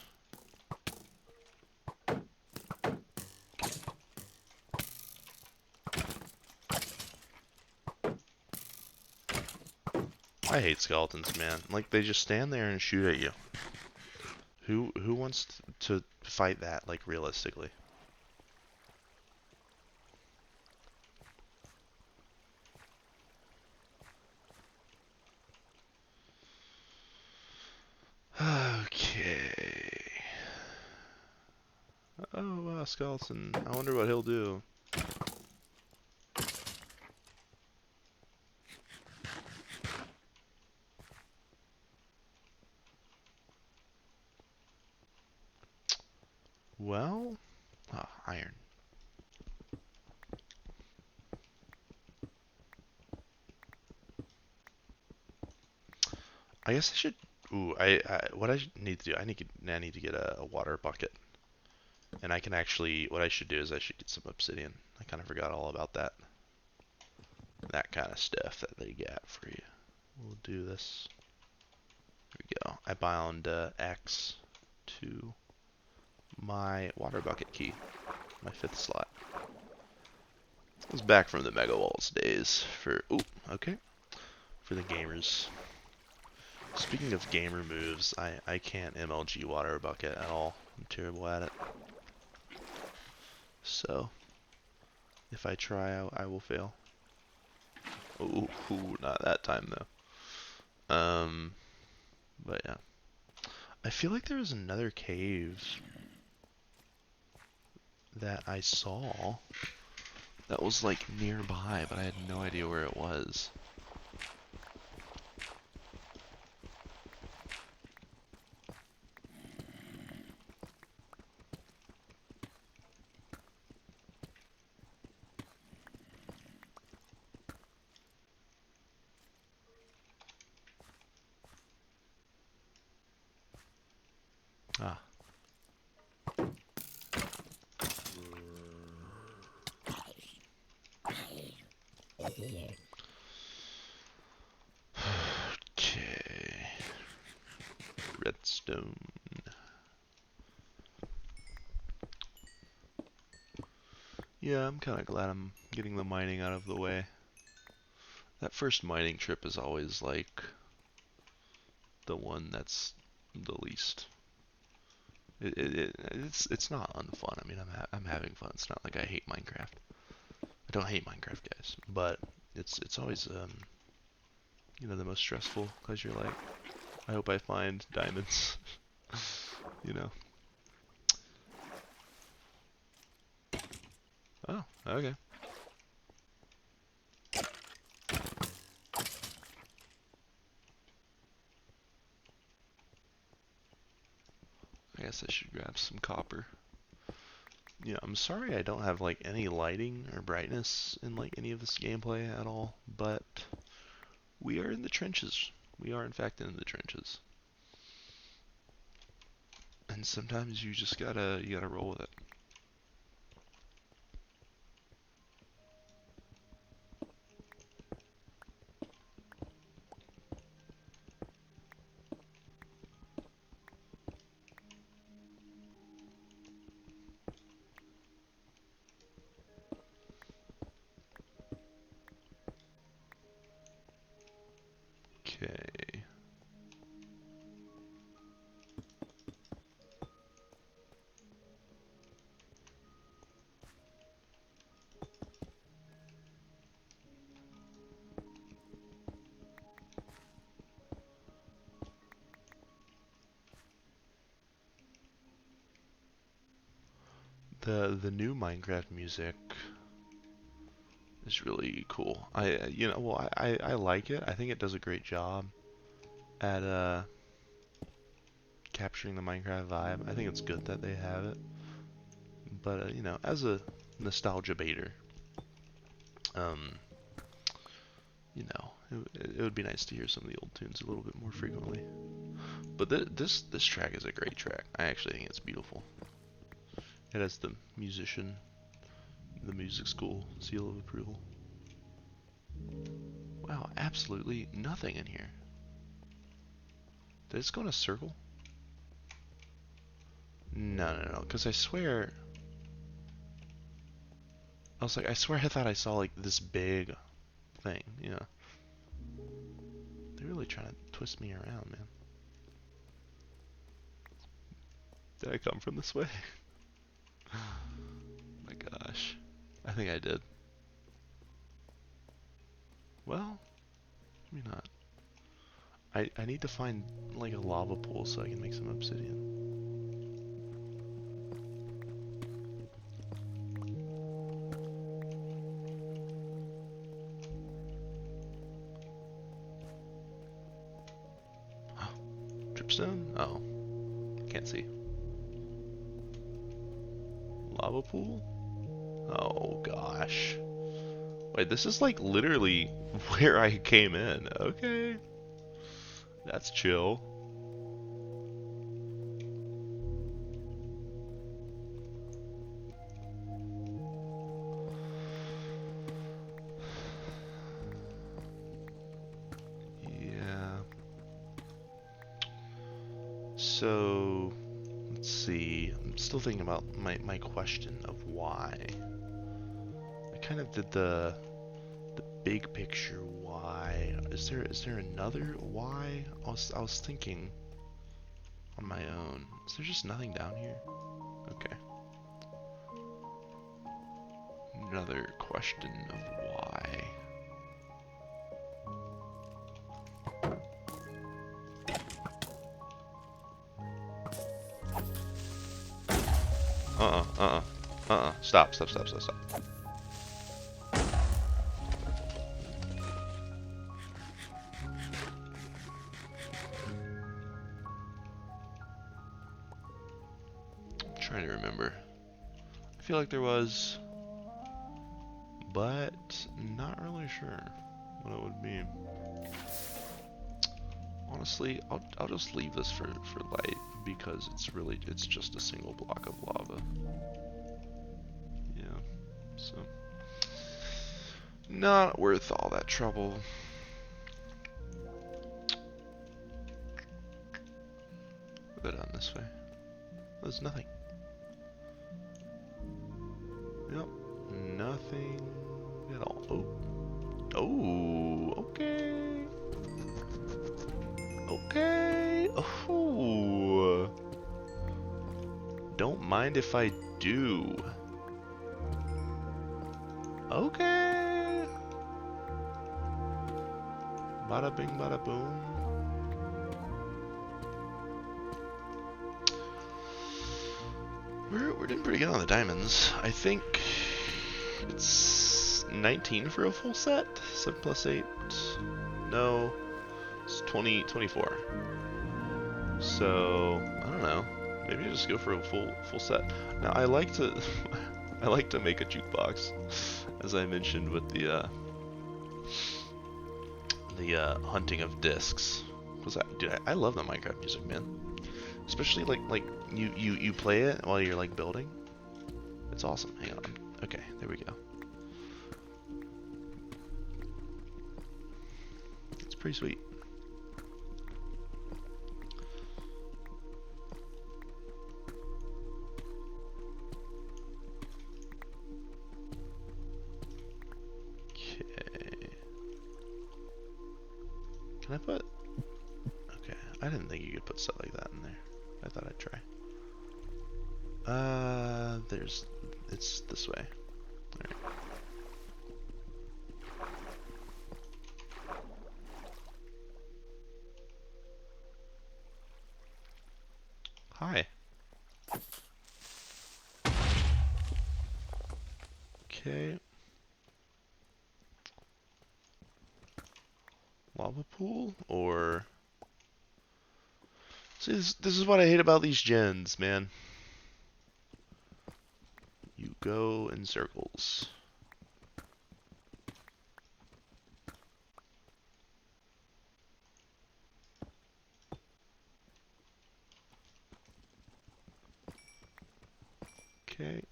I hate skeletons, man. Like, they just stand there and shoot at you. Who wants to fight that, like, realistically? Okay. Oh, skeleton. I wonder what he'll do. Well, iron. I guess I should. Ooh, what I need to do, I need to get a water bucket, and I can actually. What I should do is I should get some obsidian. I kind of forgot all about that. That kind of stuff that they got for you. We'll do this. Here we go. I bound X to my water bucket key, my 5th slot. I was back from the Mega Walls days for. Ooh, okay. For the gamers. Speaking of gamer moves, I can't MLG water bucket at all. I'm terrible at it. So, if I try, I will fail. Ooh, not that time though. But yeah. I feel like there was another cave that I saw that was like nearby, but I had no idea where it was. Okay. Redstone. Yeah, I'm kind of glad I'm getting the mining out of the way. That first mining trip is always like the one that's the least. It's not unfun. I mean, I'm having fun. It's not like I hate Minecraft. I don't hate Minecraft, guys, but it's always you know, the most stressful because you're like, I hope I find diamonds. You know. Oh, okay. I guess I should grab some copper. Yeah, I'm sorry I don't have like any lighting or brightness in like any of this gameplay at all, but we are in the trenches. We are in fact in the trenches. And sometimes you just gotta roll with it. Okay. The new Minecraft music is really cool. I like it. I think it does a great job at capturing the Minecraft vibe. I think it's good that they have it. But you know, as a nostalgia baiter, um, you know, it would be nice to hear some of the old tunes a little bit more frequently. But this track is a great track. I actually think it's beautiful. It has the music school seal of approval. Wow, absolutely nothing in here. Did it go in a circle? No, because I swear, I was like, I swear I thought I saw like this big thing, you know. They're really trying to twist me around, man. Did I come from this way? My gosh. I think I did. Well, maybe not. I need to find like a lava pool so I can make some obsidian. Dripstone? Oh, can't see. Lava pool? Oh gosh. Wait, this is like literally where I came in. Okay. That's chill. Yeah. So, let's see. I'm still thinking about my question of why. I kind of did the big picture why. Is there another why? I was thinking on my own. Is there just nothing down here? Okay. Another question of why. Stop. I'm trying to remember. I feel like there was, but not really sure what it would be. Honestly, I'll just leave this for light because it's just a single block of lava. Yeah. So Not worth all that trouble. Go down this way. There's nothing. Yep. Nothing at all. Oh. Oh, okay. Okay. Oh. Don't mind if I do. Okay. Bada bing, bada boom. We're doing pretty good on the diamonds. I think it's 19 for a full set. 7 plus 8. No, it's 20, 24. So I don't know. Maybe I just go for a full set. Now I like to I like to make a jukebox, as I mentioned with the hunting of discs. Cause I love the Minecraft music, man. Especially like you play it while you're like building. It's awesome. Hang on. Okay, there we go. It's pretty sweet. Okay. Can I put? Okay, I didn't think you could put stuff like that in there. I thought I'd try. It's this way. Alright. Hi. Okay. Lava pool or... See, this is what I hate about these gens, man. You go in circles. Okay.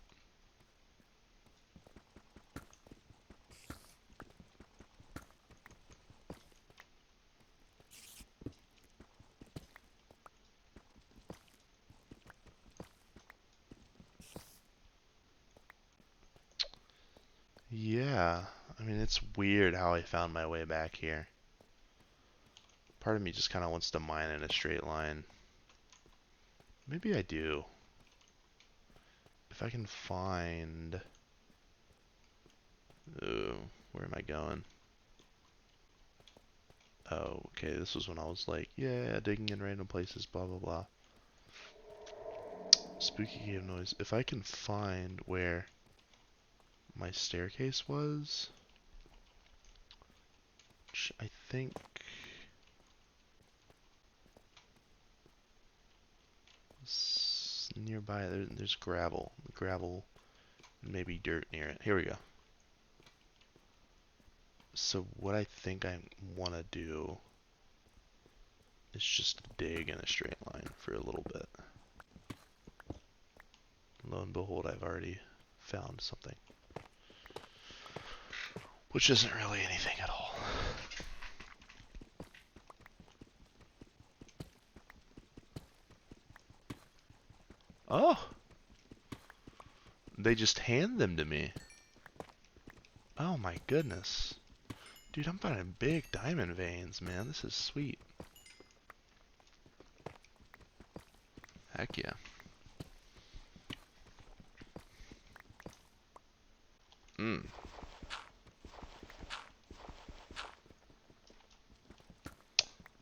Yeah, I mean, it's weird how I found my way back here. Part of me just kind of wants to mine in a straight line. Maybe I do. If I can find... Ooh, where am I going? Oh, okay, this was when I was like, yeah, digging in random places, blah, blah, blah. Spooky cave noise. If I can find where my staircase was, which I think... nearby, there's gravel. Gravel, maybe dirt near it. Here we go. So what I think I want to do is just dig in a straight line for a little bit. Lo and behold, I've already found something. Which isn't really anything at all. Oh! They just hand them to me. Oh my goodness. Dude, I'm finding big diamond veins, man. This is sweet. Heck yeah. Mmm.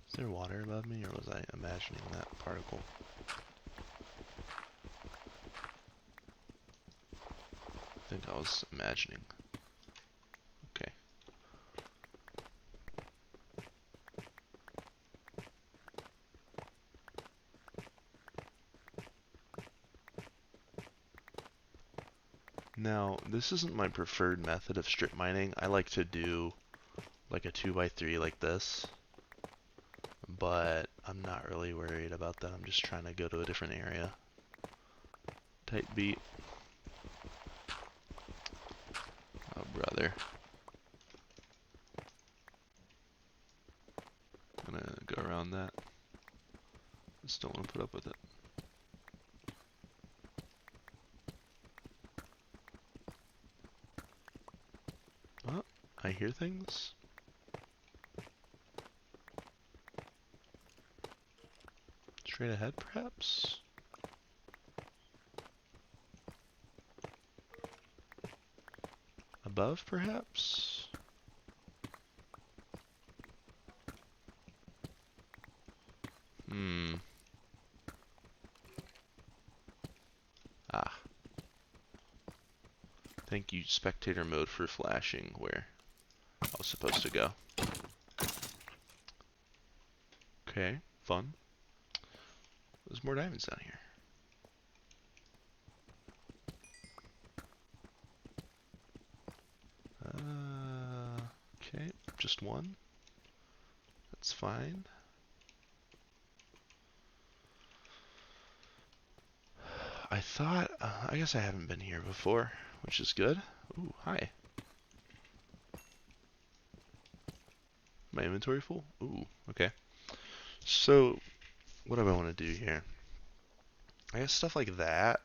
Is there water above me, or was I imagining that particle? I think I was imagining. Okay. Now, this isn't my preferred method of strip mining. I like to do like a 2x3 like this. But I'm not really worried about that. I'm just trying to go to a different area. Tight beat. Oh, brother. don't want to put up with it. Oh, I hear things. Straight ahead, perhaps? Above, perhaps? Hmm. Ah. Thank you, spectator mode, for flashing where I was supposed to go. Okay, fun. There's more diamonds down here. Okay, just one. That's fine. I thought, I guess I haven't been here before, which is good. Ooh, hi. My inventory full? Ooh, okay. So, what do I want to do here? I guess stuff like that.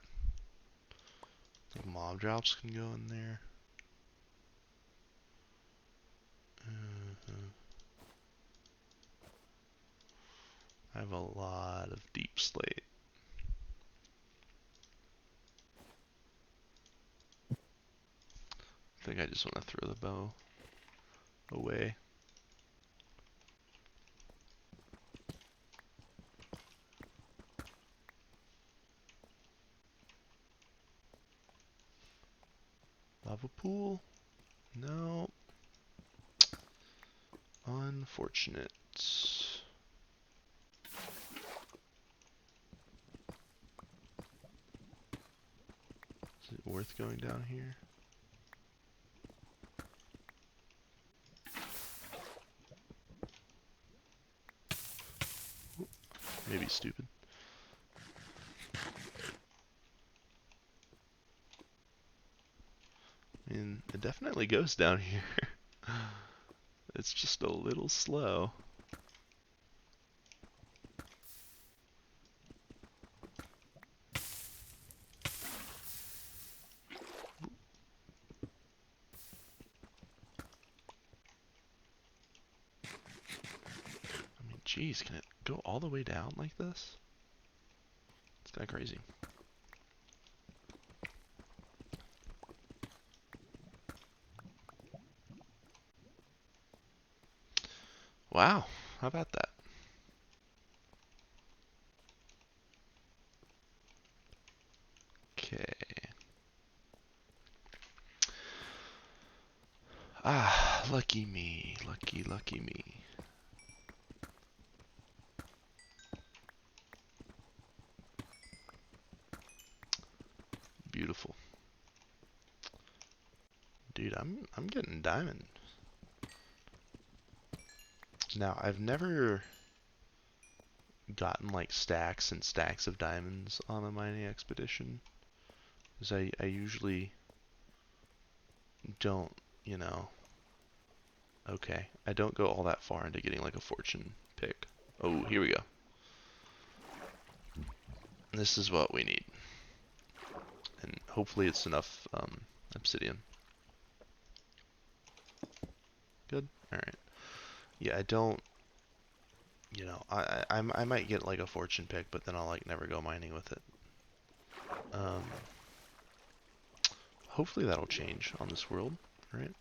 Like mob drops can go in there. I have a lot of deep slate. I think I just want to throw the bow away. Lava pool? No. Unfortunate. Is it worth going down here? Maybe stupid. I mean, it definitely goes down here. It's just a little slow. I mean, geez, can it go all the way down like this? It's kind of crazy. Wow, how about that? Okay. Ah, lucky me. Lucky, lucky me. Beautiful. Dude, I'm getting diamond. Now, I've never gotten like stacks and stacks of diamonds on a mining expedition. Because I usually don't, you know. Okay, I don't go all that far into getting like a fortune pick. Oh, here we go. This is what we need. And hopefully it's enough obsidian. Good? Alright. Yeah, I don't, you know, I might get like a fortune pick, but then I'll like never go mining with it. Hopefully that'll change on this world, right?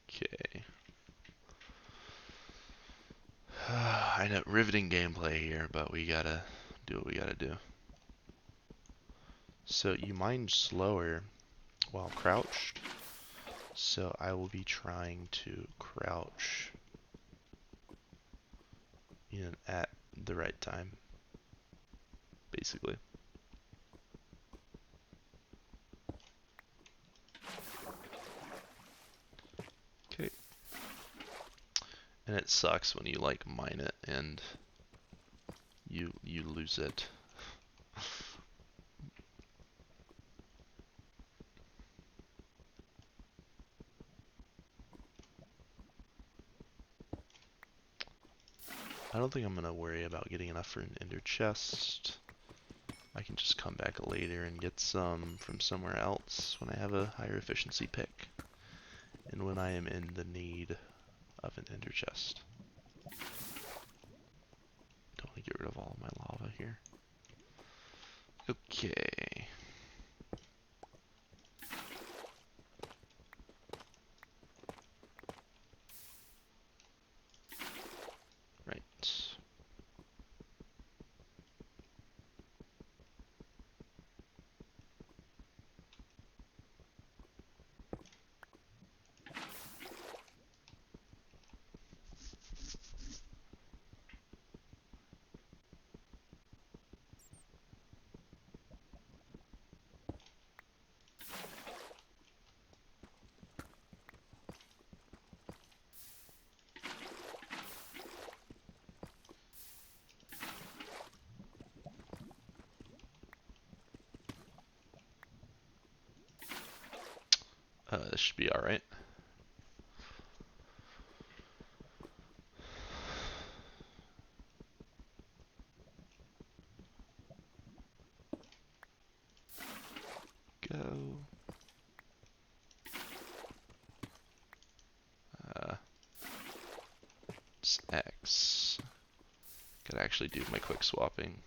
Okay. I know, riveting gameplay here, but we gotta do what we gotta do. So you mine slower while crouched, so I will be trying to crouch in at the right time, basically. Okay. And it sucks when you like mine it and you lose it. I don't think I'm gonna worry about getting enough for an ender chest. I can just come back later and get some from somewhere else when I have a higher efficiency pick. And when I am in the need of an ender chest. Don't want to get rid of all of my lava here. Okay. Right. This should be alright. Go. It's X. Could actually do my quick swapping.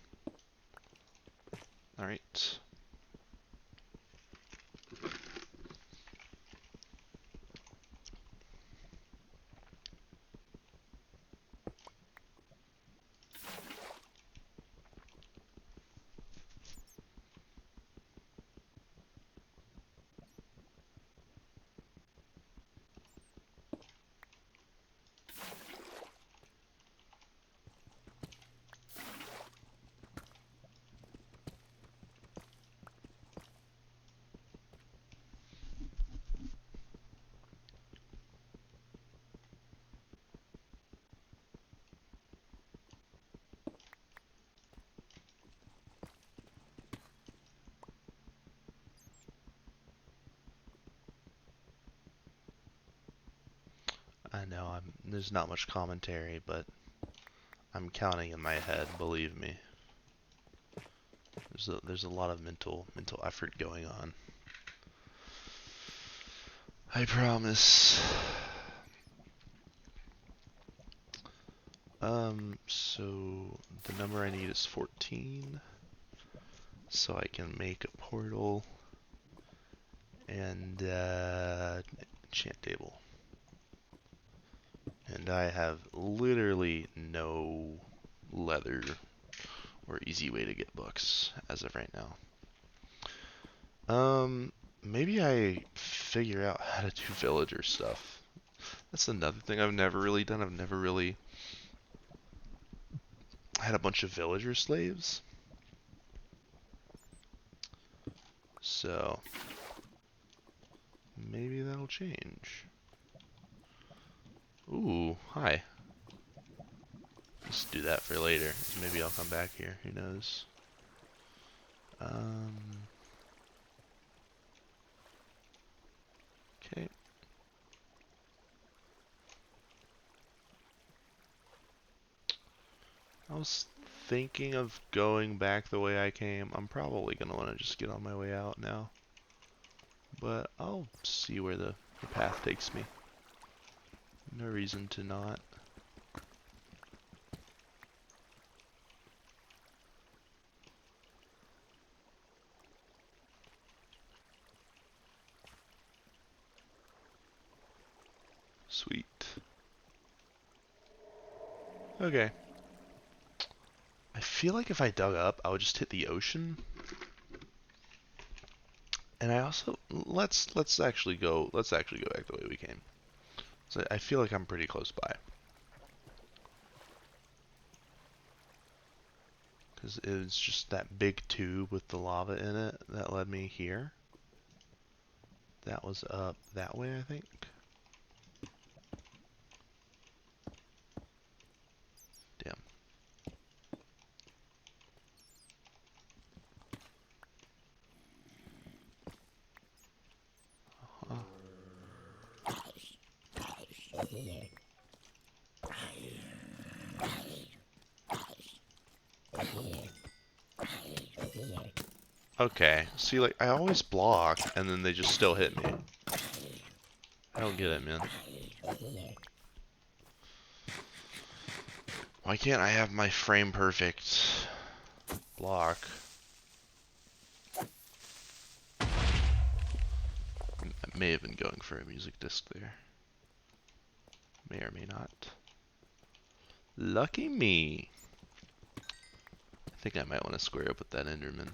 Alright. I know there's not much commentary, but I'm counting in my head, believe me. There's a lot of mental effort going on. I promise. So the number I need is 14. So I can make a portal and enchant table. And I have literally no leather or easy way to get books as of right now. Maybe I figure out how to do villager stuff. That's another thing I've never really done. I've never really had a bunch of villager slaves. So maybe that'll change. Ooh, hi. Let's do that for later. Maybe I'll come back here. Who knows? Okay. I was thinking of going back the way I came. I'm probably gonna want to just get on my way out now. But I'll see where the path takes me. No reason to not. Sweet. Okay. I feel like if I dug up, I would just hit the ocean. And I also let's actually go back the way we came. So I feel like I'm pretty close by. Because it was just that big tube with the lava in it that led me here. That was up that way, I think. Damn. Uh-huh. Okay, see, like, I always block, and then they just still hit me. I don't get it, man. Why can't I have my frame perfect block? I may have been going for a music disc there. May or may not. Lucky me. I think I might want to square up with that Enderman.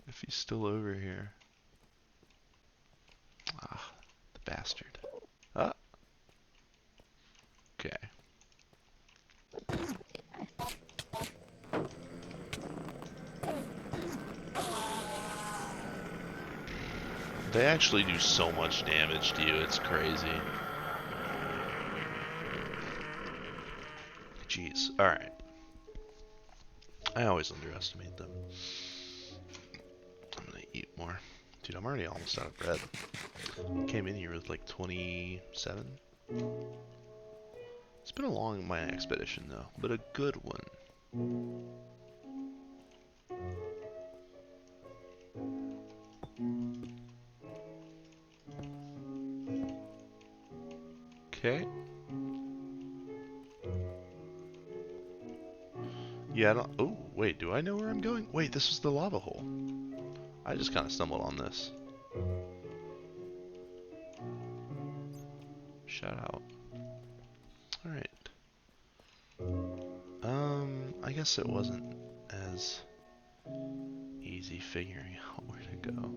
If he's still over here. Ah, the bastard. Ah. Okay. They actually do so much damage to you, it's crazy. Jeez, alright. I always underestimate them. I'm gonna eat more. Dude, I'm already almost out of bread. Came in here with like 27. It's been a long my expedition though, but a good one. Okay. Yeah, I don't... Oh, wait, do I know where I'm going? Wait, this is the lava hole. I just kind of stumbled on this. Shout out. Alright. I guess it wasn't as easy figuring out where to go.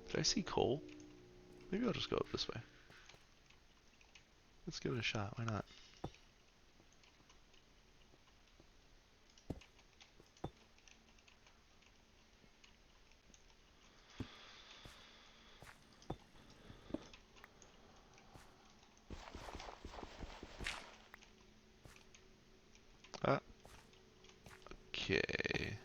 Did I see coal? Maybe I'll just go up this way. Let's give it a shot, why not? Ah. Okay.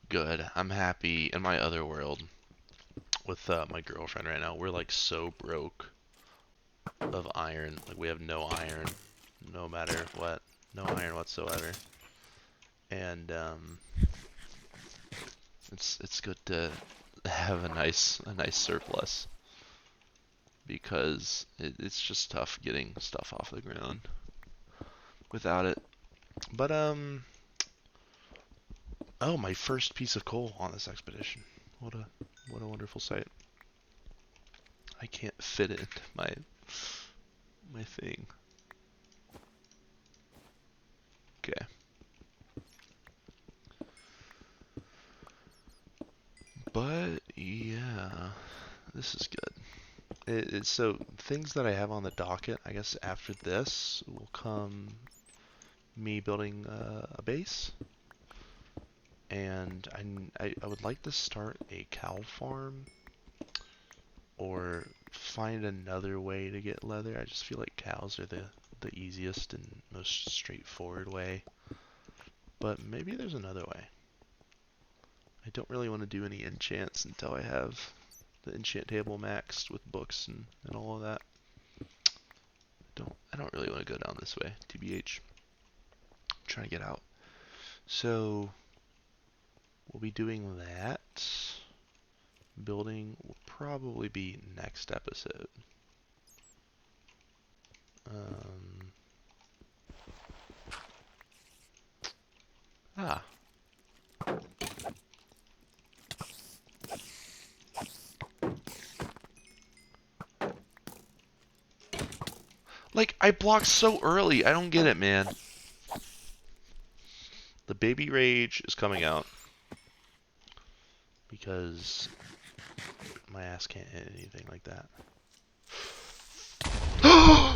Good. I'm happy in my other world with my girlfriend right now. We're like so broke of iron. Like we have no iron, no matter what, no iron whatsoever. And it's good to have a nice surplus because it's just tough getting stuff off the ground without it. But oh, my first piece of coal on this expedition. What a wonderful sight. I can't fit it into my thing. Okay. But yeah, this is good. So things that I have on the docket, I guess after this will come me building a base, and I would like to start a cow farm or find another way to get leather. I just feel like cows are the easiest and most straightforward way, but maybe there's another way. I don't really want to do any enchants until I have the enchant table maxed with books and all of that. I don't really want to go down this way, TBH. I'm trying to get out. So we'll be doing that. Building will probably be next episode. Ah. Like, I blocked so early. I don't get it, man. The baby rage is coming out because my ass can't hit anything like that.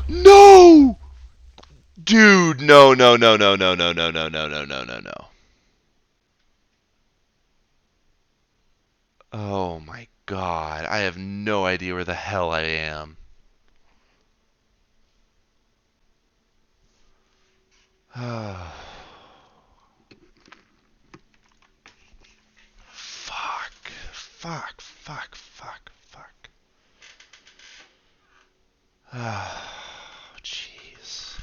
No! Dude, no, no, no, no, no, no, no, no, no, no, no, no, no. Oh my god, I have no idea where the hell I am. Fuck, fuck, fuck, fuck, fuck. Jeez.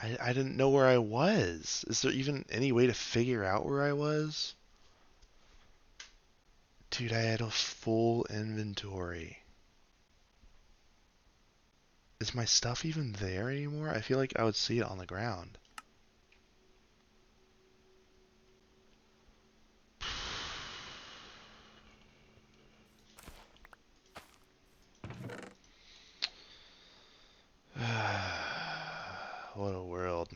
I didn't know where I was. Is there even any way to figure out where I was? Dude, I had a full inventory. Is my stuff even there anymore? I feel like I would see it on the ground. What a world.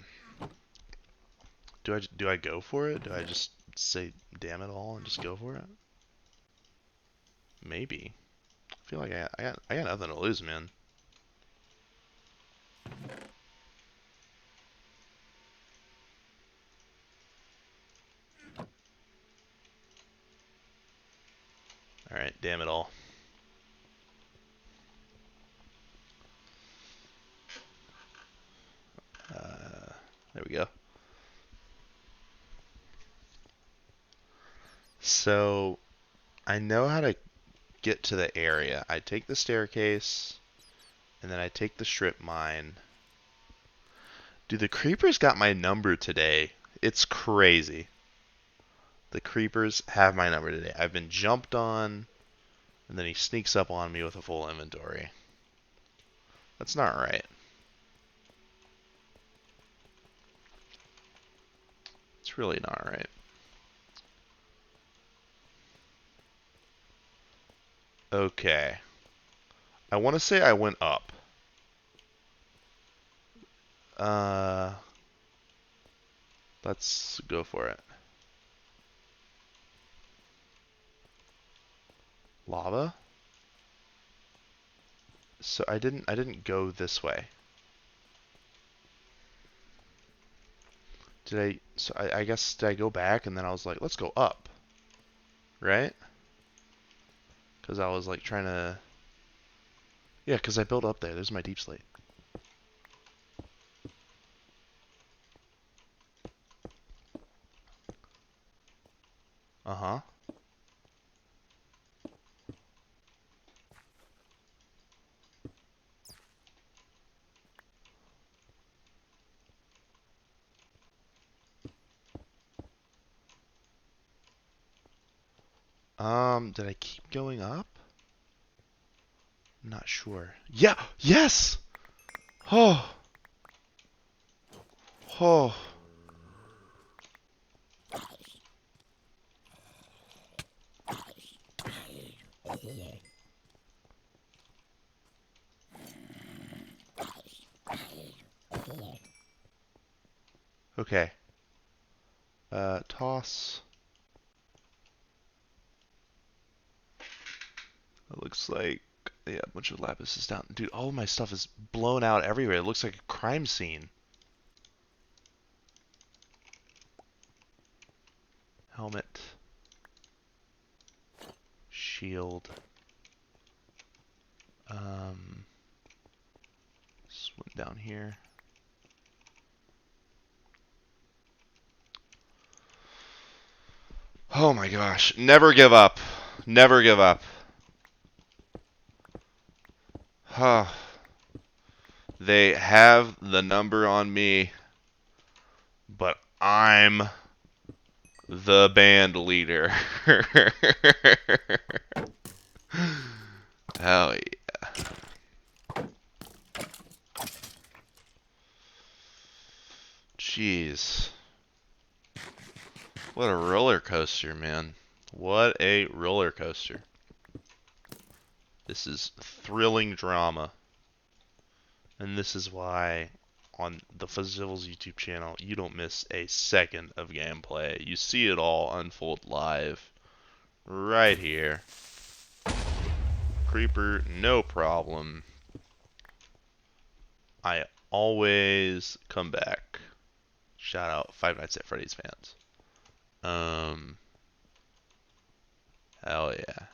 Do I go for it? Do I just say damn it all and just go for it? Maybe. I feel like I got nothing to lose, man. All right, damn it all. There we go. So I know how to get to the area. I take the staircase, and then I take the strip mine. Dude, the creepers got my number today. It's crazy. The creepers have my number today. I've been jumped on, and then he sneaks up on me with a full inventory. That's not right. It's really not right. Okay. I want to say I went up. Uh, let's go for it. Lava? So I didn't go this way. I guess did I go back and then I was like, let's go up. Right? Because I was like trying to. Yeah, because I built up there. There's my deep slate. Uh-huh. Did I keep going up? I'm not sure. Yeah! Yes! Oh! Oh! Okay. Toss. It looks like, yeah, a bunch of lapis is down. Dude, all of my stuff is blown out everywhere. It looks like a crime scene. Helmet. Shield. Swim down here. Oh my gosh. Never give up. Never give up. Huh. They have the number on me, but I'm the band leader. Hell yeah. Jeez. What a roller coaster, man. What a roller coaster. This is thrilling drama. And this is why on the Fuzzivals YouTube channel, you don't miss a second of gameplay. You see it all unfold live right here. Creeper, no problem. I always come back. Shout out Five Nights at Freddy's fans. Um, hell yeah.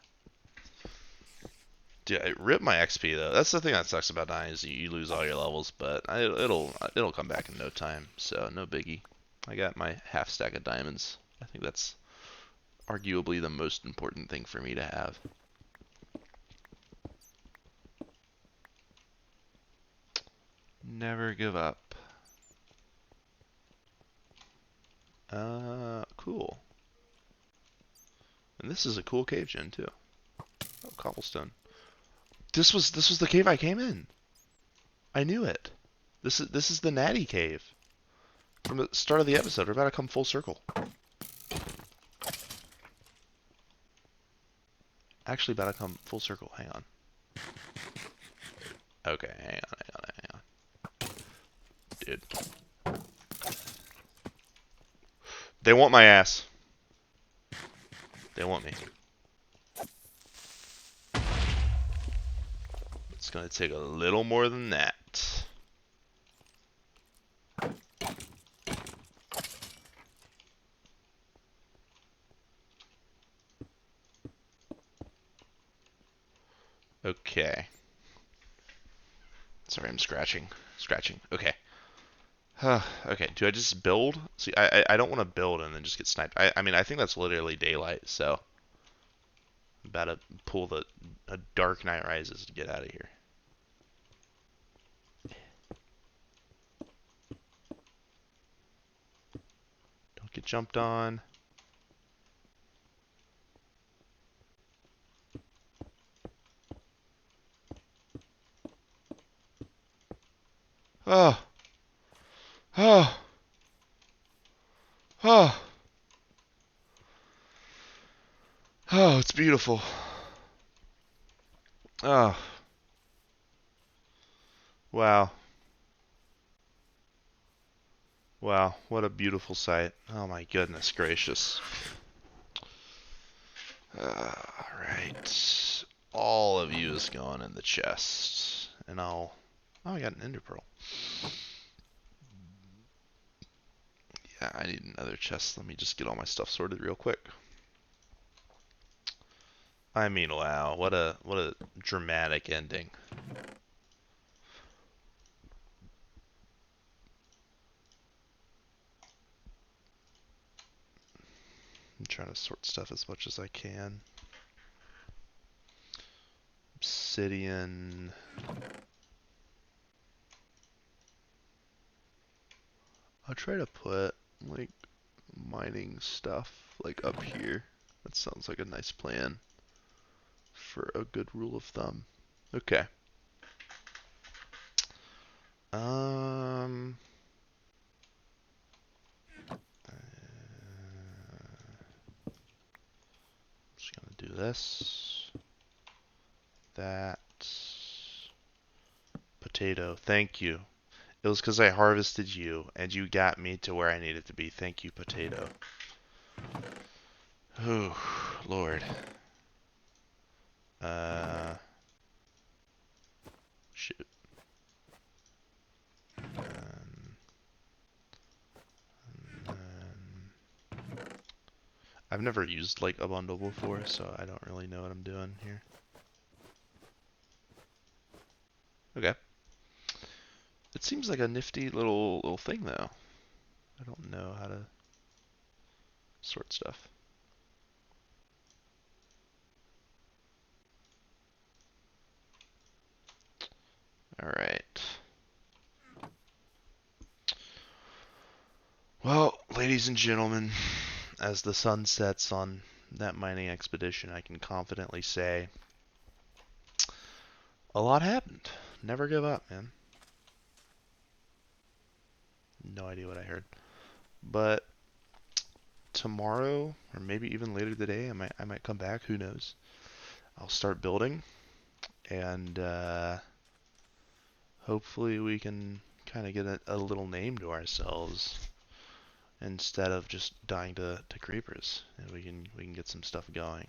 Dude, I rip my XP though. That's the thing that sucks about dying is you lose all your levels, but it'll come back in no time, so no biggie. I got my half stack of diamonds. I think that's arguably the most important thing for me to have. Never give up. Cool. And this is a cool cave gen too. Oh, cobblestone. This was the cave I came in. I knew it. This is the Natty cave. From the start of the episode, we're about to come full circle. Actually about to come full circle. Hang on. Okay, hang on. Dude. They want my ass. They want me. It's gonna take a little more than that. Okay. Sorry, I'm scratching. Okay. Okay, do I just build? See, I don't want to build and then just get sniped. I mean, I think that's literally daylight, so I'm about to pull a Dark Knight Rises to get out of here. Don't get jumped on. Oh. Oh. Oh. Oh, it's beautiful. Oh. Wow. Wow, what a beautiful sight. Oh my goodness gracious. Alright. All of you is going in the chest. And I'll... Oh, I got an ender pearl. Yeah, I need another chest. Let me just get all my stuff sorted real quick. I mean, wow, what a dramatic ending. I'm trying to sort stuff as much as I can. Obsidian. I'll try to put like mining stuff like up here. That sounds like a nice plan for a good rule of thumb. Okay. Um just gonna do this. That. Potato. Thank you. It was because I harvested you, and you got me to where I needed to be. Thank you, potato. Oh, Lord. Shoot. I've never used like a bundle before, so I don't really know what I'm doing here. Okay. It seems like a nifty little thing though. I don't know how to sort stuff. Alright. Well, ladies and gentlemen, as the sun sets on that mining expedition, I can confidently say a lot happened. Never give up, man. No idea what I heard. But tomorrow, or maybe even later today, I might come back. Who knows? I'll start building, and hopefully we can kind of get a little name to ourselves instead of just dying to creepers, and we can get some stuff going.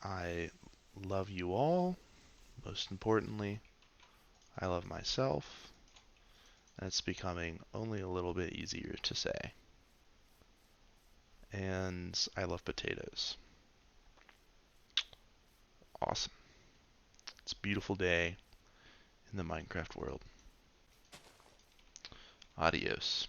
I love you all. Most importantly, I love myself, and it's becoming only a little bit easier to say. And I love potatoes. Awesome. It's a beautiful day in the Minecraft world. Adios.